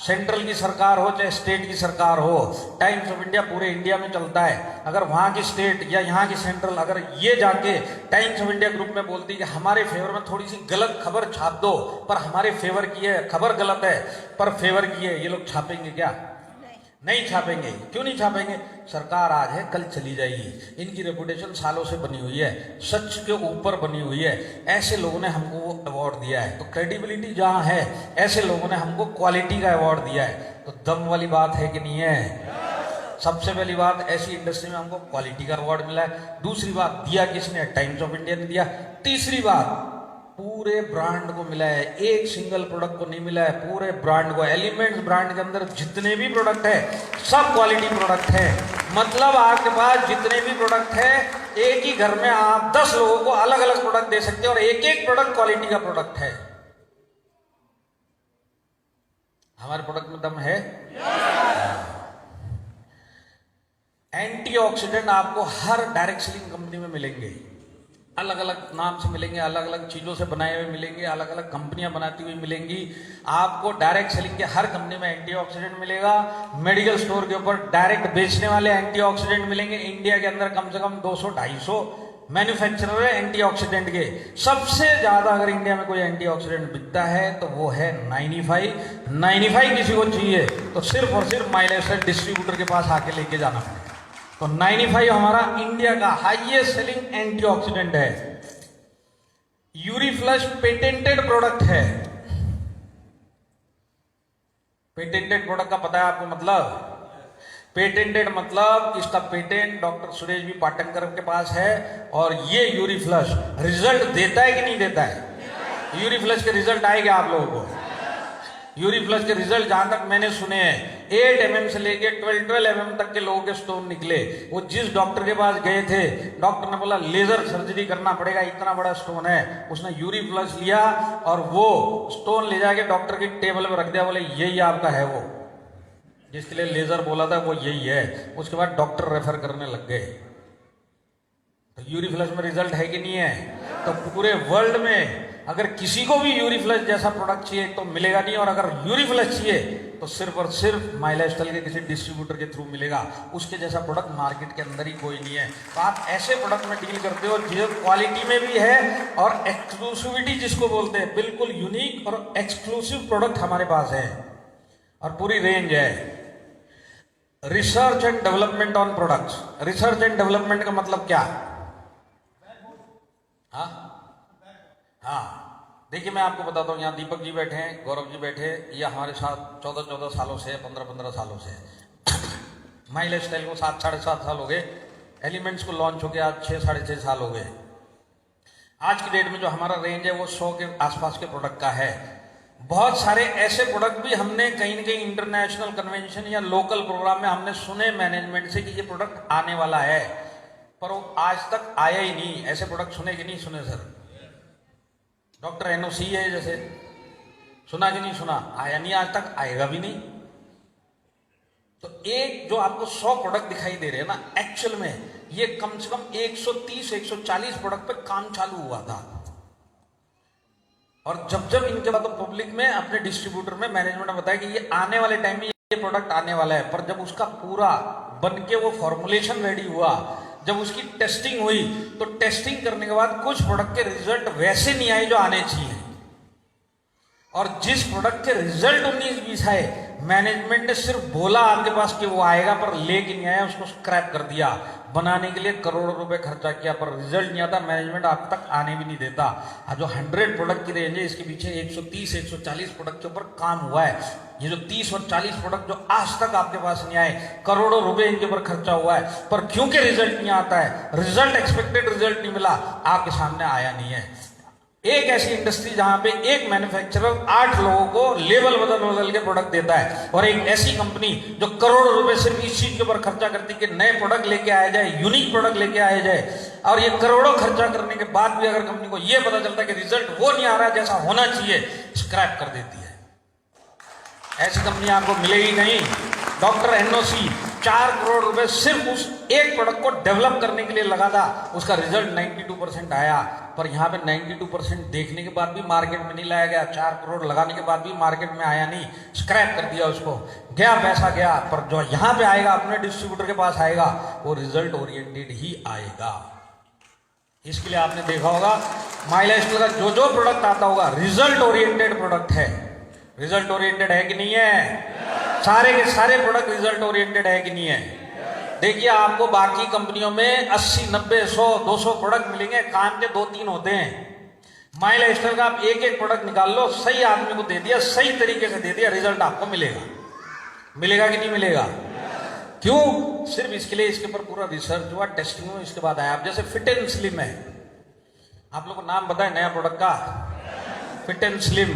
सेंट्रल की सरकार हो चाहे स्टेट की सरकार हो, टाइम्स ऑफ इंडिया पूरे इंडिया में चलता है। अगर वहां की स्टेट या यहाँ की सेंट्रल अगर ये जाके टाइम्स ऑफ इंडिया ग्रुप में बोलती कि हमारे फेवर में थोड़ी सी गलत खबर छाप दो, पर हमारे फेवर की है, खबर गलत है पर फेवर की है, ये लोग छापेंगे क्या? नहीं छापेंगे। क्यों नहीं छापेंगे? सरकार आज है कल चली जाएगी। इनकी रेपुटेशन सालों से बनी हुई है, सच के ऊपर बनी हुई है। ऐसे लोगों ने हमको वो अवार्ड दिया है। तो क्रेडिबिलिटी जहां है, ऐसे लोगों ने हमको क्वालिटी का अवार्ड दिया है। तो दम वाली बात है कि नहीं है? सबसे पहली बात, ऐसी इंडस्ट्री में हमको क्वालिटी का अवार्ड मिला है। दूसरी बात, दिया किसने? टाइम्स ऑफ इंडिया ने दिया। तीसरी बात, पूरे ब्रांड को मिला है, एक सिंगल प्रोडक्ट को नहीं मिला है, पूरे ब्रांड को। एलिमेंट्स ब्रांड के अंदर जितने भी प्रोडक्ट है सब क्वालिटी प्रोडक्ट है। मतलब आपके पास जितने भी प्रोडक्ट है, एक ही घर में आप 10 लोगों को अलग अलग प्रोडक्ट दे सकते हैं और एक एक प्रोडक्ट क्वालिटी का प्रोडक्ट है। हमारे प्रोडक्ट में दम है। एंटीऑक्सीडेंट आपको हर डायरेक्ट सेलिंग कंपनी में मिलेंगे, अलग अलग नाम से मिलेंगे, अलग अलग चीजों से बनाए हुए मिलेंगे, अलग अलग कंपनियां बनाती हुई मिलेंगी। आपको डायरेक्ट सेलिंग के हर कंपनी में एंटीऑक्सीडेंट मिलेगा। मेडिकल स्टोर के ऊपर डायरेक्ट बेचने वाले एंटीऑक्सीडेंट मिलेंगे। इंडिया के अंदर कम से कम 200-250 मैन्युफैक्चरर है एंटीऑक्सीडेंट के। सबसे ज्यादा अगर इंडिया में कोई एंटीऑक्सीडेंट बिकता है तो वो है 95 किसी को चाहिए तो सिर्फ और सिर्फ माइलेज डिस्ट्रीब्यूटर के पास आके लेके जाना पड़ेगा। तो 95 हमारा इंडिया का हाईएस्ट सेलिंग एंटीऑक्सीडेंट है। यूरीफ्लश पेटेंटेड प्रोडक्ट है। पेटेंटेड प्रोडक्ट का पता है आपको मतलब? पेटेंटेड मतलब इसका patent doctor Suresh B Patankar के पास है। और ये यूरिफ्लश रिजल्ट देता है कि नहीं देता है? यूरिफ्लश के रिजल्ट आएंगे आप लोगों को। यूरिफ्लश के रिजल्ट जहां तक मैंने सुने हैं 8 mm से लेके 12 mm तक के लोगों के स्टोन निकले। वो जिस डॉक्टर के पास गए थे, डॉक्टर ने बोला लेजर सर्जरी करना पड़ेगा, इतना बड़ा स्टोन है। उसने यूरिफ्लश लिया और वो स्टोन ले जाके डॉक्टर की टेबल पर रख दिया, बोले यही आपका है, वो जिसके लिए लेजर बोला था वो यही है। उसके बाद डॉक्टर रेफर करने लग गए। तो यूरिफ्लश में रिजल्ट है कि नहीं है? तो पूरे वर्ल्ड में अगर किसी को भी यूरिफ्लश जैसा प्रोडक्ट चाहिए तो मिलेगा नहीं, और अगर यूरिफ्लश चाहिए तो सिर्फ और सिर्फ माई लाइफस्टाइल के किसी डिस्ट्रीब्यूटर के थ्रू मिलेगा। उसके जैसा प्रोडक्ट मार्केट के अंदर ही कोई नहीं है। तो आप ऐसे प्रोडक्ट में डील करते हो जो क्वालिटी में भी है और एक्सक्लूसिविटी जिसको बोलते हैं, बिल्कुल यूनिक और एक्सक्लूसिव प्रोडक्ट हमारे पास है और पूरी रेंज है। Research and development on products. Research and development का मतलब क्या? हाँ, देखिए मैं आपको बताता हूँ। यहाँ दीपक जी बैठे हैं, गौरव जी बैठे, ये हमारे साथ 14 सालों से, 15 सालों से माई लाइफस्टाइल को 7 साढ़े 7 साल हो गए। एलिमेंट्स को लॉन्च होकर आज 6 साढ़े 6 साल हो गए। आज की डेट में जो हमारा रेंज है वो 100 के आसपास के प्रोडक्ट का है। बहुत सारे ऐसे प्रोडक्ट भी हमने कहीं ना कहीं इंटरनेशनल कन्वेंशन या लोकल प्रोग्राम में हमने सुने मैनेजमेंट से कि ये प्रोडक्ट आने वाला है, पर वो आज तक आया ही नहीं। ऐसे प्रोडक्ट सुने कि नहीं सुने सर? डॉक्टर एनओसी है जैसे, सुना कि नहीं सुना? आया नहीं आज तक, आएगा भी नहीं। तो एक जो आपको 100 प्रोडक्ट दिखाई दे रहे हैं ना, एक्चुअल में ये कम से कम 130-140 प्रोडक्ट पे काम चालू हुआ था। और जब जब इनके बाद तो पब्लिक में, अपने डिस्ट्रीब्यूटर में मैनेजमेंट ने बताया कि ये आने वाले टाइम में ये प्रोडक्ट आने वाला है, पर जब उसका पूरा बन के वो फॉर्मुलेशन रेडी हुआ, जब उसकी टेस्टिंग हुई, तो टेस्टिंग करने के बाद कुछ प्रोडक्ट के रिजल्ट वैसे नहीं आए जो आने चाहिए। और जिस प्रोडक्ट के रिजल्ट 19-20 आए, मैनेजमेंट ने सिर्फ बोला आपके पास कि वो आएगा, पर लेके नहीं आया, उसको स्क्रैप कर दिया। बनाने के लिए करोड़ों रुपए खर्चा किया, पर रिजल्ट नहीं आता। मैनेजमेंट आप तक आने भी नहीं देता। जो 100 प्रोडक्ट की रेंज है, इसके पीछे 130-140 प्रोडक्ट के ऊपर काम हुआ है। ये जो 30 और 40 प्रोडक्ट जो आज तक आपके पास नहीं आए, करोड़ों रुपए इनके ऊपर खर्चा हुआ है, पर क्योंकि रिजल्ट नहीं आता है, रिजल्ट एक्सपेक्टेड रिजल्ट नहीं मिला, आपके सामने आया नहीं है। एक ऐसी इंडस्ट्री जहां पे एक मैन्युफैक्चरर 8 लोगों को लेवल बदल बदल के प्रोडक्ट देता है, और एक ऐसी कंपनी जो करोड़ों रुपए सिर्फ इस चीज के ऊपर खर्चा करती है कि नए प्रोडक्ट लेके आया जाए, यूनिक प्रोडक्ट लेके आया जाए। और ये करोड़ों खर्चा करने के बाद भी अगर कंपनी को ये पता चलता है कि रिजल्ट वो नहीं आ रहा जैसा होना चाहिए, स्क्रैप कर देती है। ऐसी कंपनी आपको मिलेगी नहीं। डॉक्टर एनओसी 4 करोड़ रुपए सिर्फ उस एक प्रोडक्ट को डेवलप करने के लिए लगा था, उसका रिजल्ट 92% आया। पर यहाँ पे 92% देखने के बाद भी मार्केट में नहीं लाया गया, 4 करोड़ लगाने के बाद भी मार्केट में आया नहीं, स्क्रैप कर दिया उसको, गया पैसा गया। पर जो यहाँ पे आएगा, अपने डिस्ट्रीब्यूटर के पास आएगा, वो रिजल्ट ओरिएंटेड ही आएगा। इसके लिए आपने देखा होगा माई लाइफस्टाइल का जो प्रोडक्ट आता होगा, रिजल्ट ओरिएंटेड प्रोडक्ट है। रिजल्ट ओरिएंटेड है कि नहीं है? सारे के सारे प्रोडक्ट रिजल्ट ओरिएंटेड है कि नहीं है? देखिए, आपको बाकी कंपनियों में 80, 90, 100, 200 प्रोडक्ट मिलेंगे, काम के 2-3 होते हैं। माई लाइफस्टाइल का आप एक प्रोडक्ट निकाल लो, सही आदमी को दे दिया, सही तरीके से दे दिया, रिजल्ट आपको मिलेगा। मिलेगा कि नहीं मिलेगा? क्यों? सिर्फ इसके लिए इसके ऊपर पूरा रिसर्च हुआ, टेस्टिंग हुआ, इसके बाद आया। अब जैसे फिट एंड स्लिम है, आप लोग को नाम पता है नया प्रोडक्ट का? Fit and slim.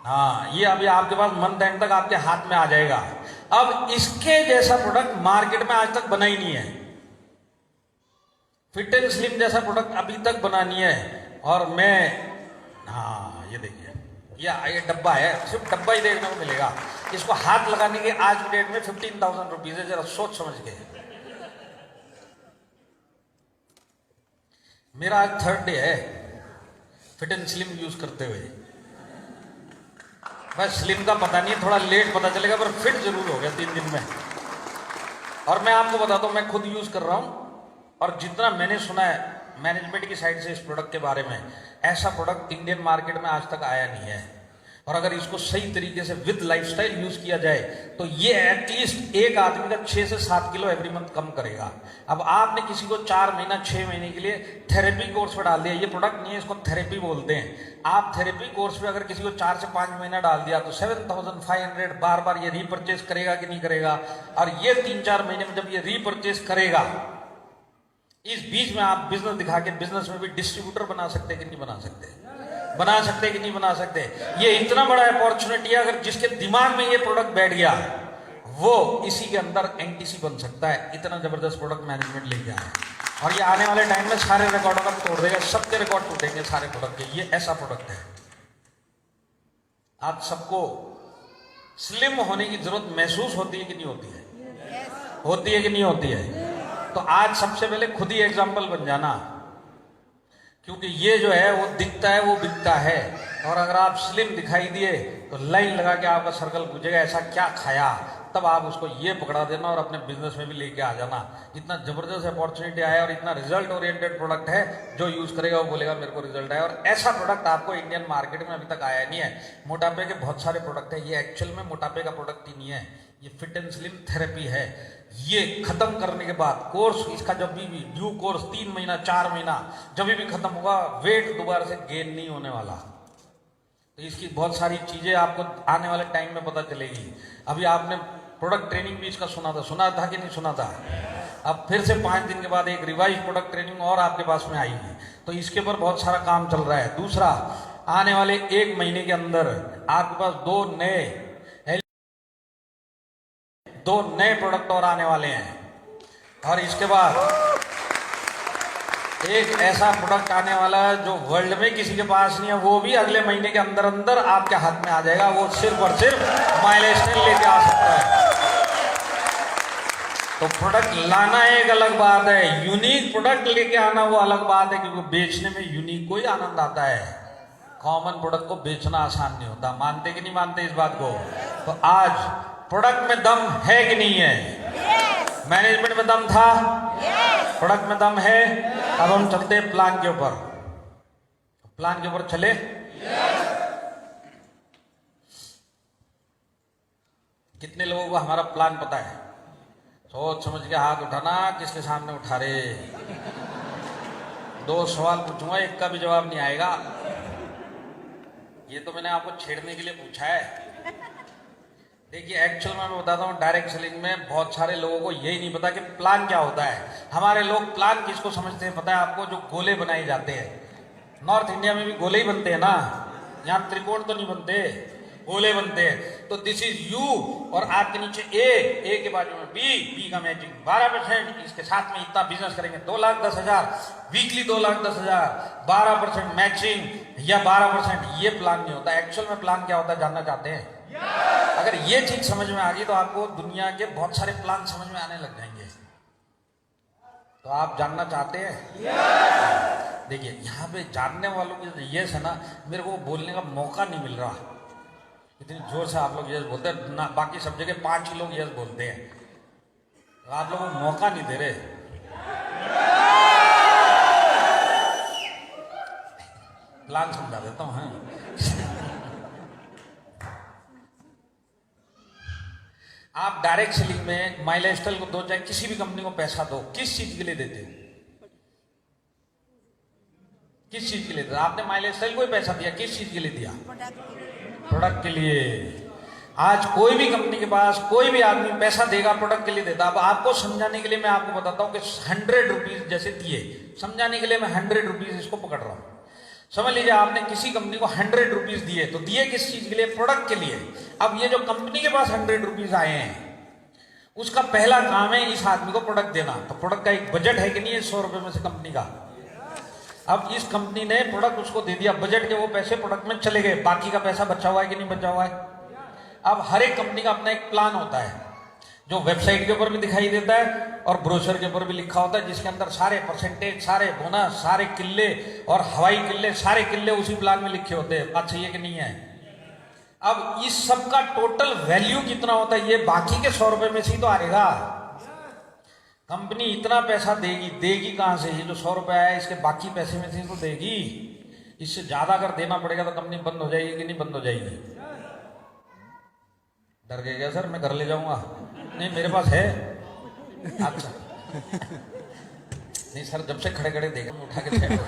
हाँ, ये अभी आपके पास मंथ एंड तक आपके हाथ में आ जाएगा। अब इसके जैसा प्रोडक्ट मार्केट में आज तक बना ही नहीं है। फिट एंड स्लिम जैसा प्रोडक्ट अभी तक बना नहीं है। और मैं, हाँ ये देखिए, ये डब्बा है, सिर्फ डब्बा ही देखने को मिलेगा। इसको हाथ लगाने के आज की डेट में 15,000 रुपीज है। जरा सोच समझ के। मेरा आज 3rd डे है फिट एंड स्लिम यूज करते हुए। बस स्लिम का पता नहीं है, थोड़ा लेट पता चलेगा, पर फिट जरूर हो गया 3 दिन में। और मैं आपको बताता हूँ, मैं खुद यूज कर रहा हूँ, और जितना मैंने सुना है मैनेजमेंट की साइड से इस प्रोडक्ट के बारे में, ऐसा प्रोडक्ट इंडियन मार्केट में आज तक आया नहीं है। और अगर इसको सही तरीके से विद लाइफस्टाइल यूज किया जाए तो ये एटलीस्ट एक आदमी का 6 से 7 किलो एवरी मंथ कम करेगा। अब आपने किसी को 4 महीना 6 महीने के लिए थेरेपी कोर्स पर डाल दिया, ये प्रोडक्ट नहीं है, इसको थेरेपी बोलते हैं। आप थेरेपी कोर्स पे अगर किसी को 4 से 5 महीना डाल दिया तो 7,500 बार बार ये रीपर्चेज करेगा कि नहीं करेगा। और ये 3-4 महीने में जब ये रीपर्चेज करेगा, इस बीच में आप बिजनेस दिखा के बिजनेस में भी डिस्ट्रीब्यूटर बना सकते कि नहीं बना सकते, बना सकते कि नहीं बना सकते। ये इतना बड़ा अपॉर्चुनिटी है, अगर जिसके दिमाग में ये प्रोडक्ट बैठ गया वो इसी के अंदर एनटीसी बन सकता है। इतना जबरदस्त प्रोडक्ट मैनेजमेंट लेके आया है और ये आने वाले टाइम में सारे रिकॉर्डों का तोड़ देगा, सबके रिकॉर्ड टूटेंगे सारे प्रोडक्ट के। ये ऐसा प्रोडक्ट है। आप सबको स्लिम होने की जरूरत महसूस होती है कि नहीं होती है? होती है कि नहीं होती है? तो आज सबसे पहले खुद ही एग्जाम्पल बन जाना, क्योंकि ये जो है वो दिखता है वो बिकता है। और अगर आप स्लिम दिखाई दिए तो लाइन लगा के आपका सर्कल पूछेगा ऐसा क्या खाया, तब आप उसको ये पकड़ा देना और अपने बिजनेस में भी लेके आ जाना। इतना जबरदस्त अपॉर्चुनिटी आया और इतना रिजल्ट ओरिएंटेड प्रोडक्ट है, जो यूज करेगा वो बोलेगा मेरे को रिजल्ट आया। और ऐसा प्रोडक्ट आपको इंडियन मार्केट में अभी तक आया नहीं है। मोटापे के बहुत सारे प्रोडक्ट है, ये एक्चुअल में मोटापे का प्रोडक्ट ही नहीं है, ये फिट एंड स्लिम थेरेपी है। ये खत्म करने के बाद कोर्स इसका जब भी ड्यू कोर्स 3 महीना 4 महीना जब भी खत्म होगा, वेट दोबारा से गेन नहीं होने वाला। तो इसकी बहुत सारी चीजें आपको आने वाले टाइम में पता चलेगी। अभी आपने प्रोडक्ट ट्रेनिंग भी इसका सुना था कि नहीं सुना था? अब फिर से 5 दिन के बाद एक रिवाइज प्रोडक्ट ट्रेनिंग और आपके पास में आएगी। तो इसके ऊपर बहुत सारा काम चल रहा है। दूसरा, आने वाले 1 महीने के अंदर आपके पास 2 नए प्रोडक्ट और आने वाले हैं। और इसके बाद एक ऐसा प्रोडक्ट आने वाला है जो वर्ल्ड में किसी के पास नहीं है, वो भी अगले महीने के अंदर अंदर आपके हाथ में आ जाएगा। वो सिर्फ और सिर्फ माइलस्टोन लेके आ सकता है। तो प्रोडक्ट लाना एक अलग बात है, यूनिक प्रोडक्ट लेके आना वो अलग बात है, क्योंकि बेचने में यूनिक को ही आनंद आता है। कॉमन प्रोडक्ट को बेचना आसान नहीं होता। मानते कि नहीं मानते इस बात को? तो आज प्रोडक्ट में दम है कि नहीं है? मैनेजमेंट में दम था, प्रोडक्ट में दम है। अब हम चलते हैं प्लान के ऊपर। प्लान के ऊपर चले। कितने लोगों को हमारा प्लान पता है? सोच समझ के हाथ उठाना, किसके सामने उठा रहे। 2 सवाल पूछूंगा, एक का भी जवाब नहीं आएगा। ये तो मैंने आपको छेड़ने के लिए पूछा है। देखिए, एक्चुअल में मैं बताता हूँ, डायरेक्ट सेलिंग में बहुत सारे लोगों को यही नहीं पता कि प्लान क्या होता है। हमारे लोग प्लान किसको समझते हैं पता है आपको? जो गोले बनाए जाते हैं। नॉर्थ इंडिया में भी गोले ही बनते हैं ना, यहाँ त्रिकोण तो नहीं बनते, गोले बनते हैं। तो दिस इज यू और आपके नीचे ए के बाजू में बी का मैचिंग 12%, इसके साथ में इतना बिजनेस करेंगे 2,10,000 वीकली, 2,10,000 12% मैचिंग या 12%। ये प्लान नहीं होता। एक्चुअल में प्लान क्या होता है जानना चाहते हैं? अगर ये चीज समझ में आ गई तो आपको दुनिया के बहुत सारे प्लान समझ में आने लग जाएंगे। तो आप जानना चाहते हैं? देखिए, यहाँ पे जानने वालों की यस है ना, मेरे को बोलने का मौका नहीं मिल रहा। इतनी जोर से आप लोग यस बोलते हैं ना, बाकी सब जगह 5 ही लोग यस बोलते हैं। तो आप लोगों को मौका नहीं दे रहे। प्लान समझा देता हूँ। हाँ, आप डायरेक्ट सेलिंग में माइलस्टोन को दो, चाहे किसी भी कंपनी को पैसा दो, किस चीज के लिए देते हो? किस चीज के लिए देते? आपने माइलस्टोन को ही पैसा दिया, किस चीज के लिए दिया? प्रोडक्ट के लिए। आज कोई भी कंपनी के पास कोई भी आदमी पैसा देगा प्रोडक्ट के लिए देता। अब आपको समझाने के लिए मैं आपको बताता हूं कि 100 रुपीज जैसे दिए, समझाने के लिए मैं 100 रुपीज इसको पकड़ रहा हूं। समझ लीजिए, आपने किसी कंपनी को 100 रुपीज दिए, तो दिए किस चीज के लिए? प्रोडक्ट के लिए। अब ये जो कंपनी के पास 100 रुपीज आए हैं, उसका पहला काम है इस आदमी को प्रोडक्ट देना। तो प्रोडक्ट का एक बजट है कि नहीं है 100 रुपए में से कंपनी का? अब इस कंपनी ने प्रोडक्ट उसको दे दिया, बजट के वो पैसे प्रोडक्ट में चले गए, बाकी का पैसा बचा हुआ है कि नहीं बचा हुआ है? अब हर एक कंपनी का अपना एक प्लान होता है, जो वेबसाइट के ऊपर भी दिखाई देता है और ब्रोशर के ऊपर भी लिखा होता है, जिसके अंदर सारे परसेंटेज, सारे बोनस, सारे किल्ले और हवाई किल्ले, सारे किल्ले उसी प्लान में लिखे होते हैं। बात सही है कि नहीं है? अब इस सब का टोटल वैल्यू कितना होता है, ये बाकी के 100 रुपए में से ही तो आएगा। कंपनी इतना पैसा देगी कहां से? ये जो 100 रुपए आया इसके बाकी पैसे में से तो देगी। इससे ज्यादा अगर देना पड़ेगा तो कंपनी बंद हो जाएगी कि नहीं बंद हो जाएगी? डर गए क्या सर? मैं घर ले जाऊंगा? नहीं मेरे पास है। अच्छा नहीं सर, जब से खड़े खड़े देखा उठा के फेंक।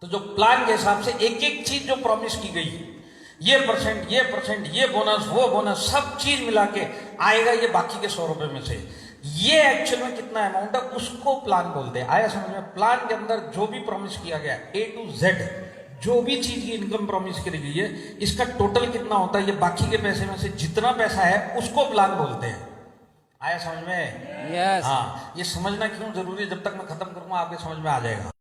तो जो प्लान के हिसाब से एक एक चीज जो प्रॉमिस की गई, ये परसेंट, ये बोनस, वो बोनस, सब चीज मिला के आएगा ये बाकी के 100 रुपए में से। ये एक्चुअल में कितना अमाउंट है उसको प्लान बोलते हैं। आया समझ में? प्लान के अंदर जो भी प्रॉमिस किया गया A to Z, जो भी चीज की इनकम प्रॉमिस करी गई है, इसका टोटल कितना होता है, ये बाकी के पैसे में से जितना पैसा है उसको प्लान बोलते हैं। आया समझ में? यस। हाँ, ये समझना क्यों जरूरी है, जब तक मैं खत्म करूंगा आपके समझ में आ जाएगा।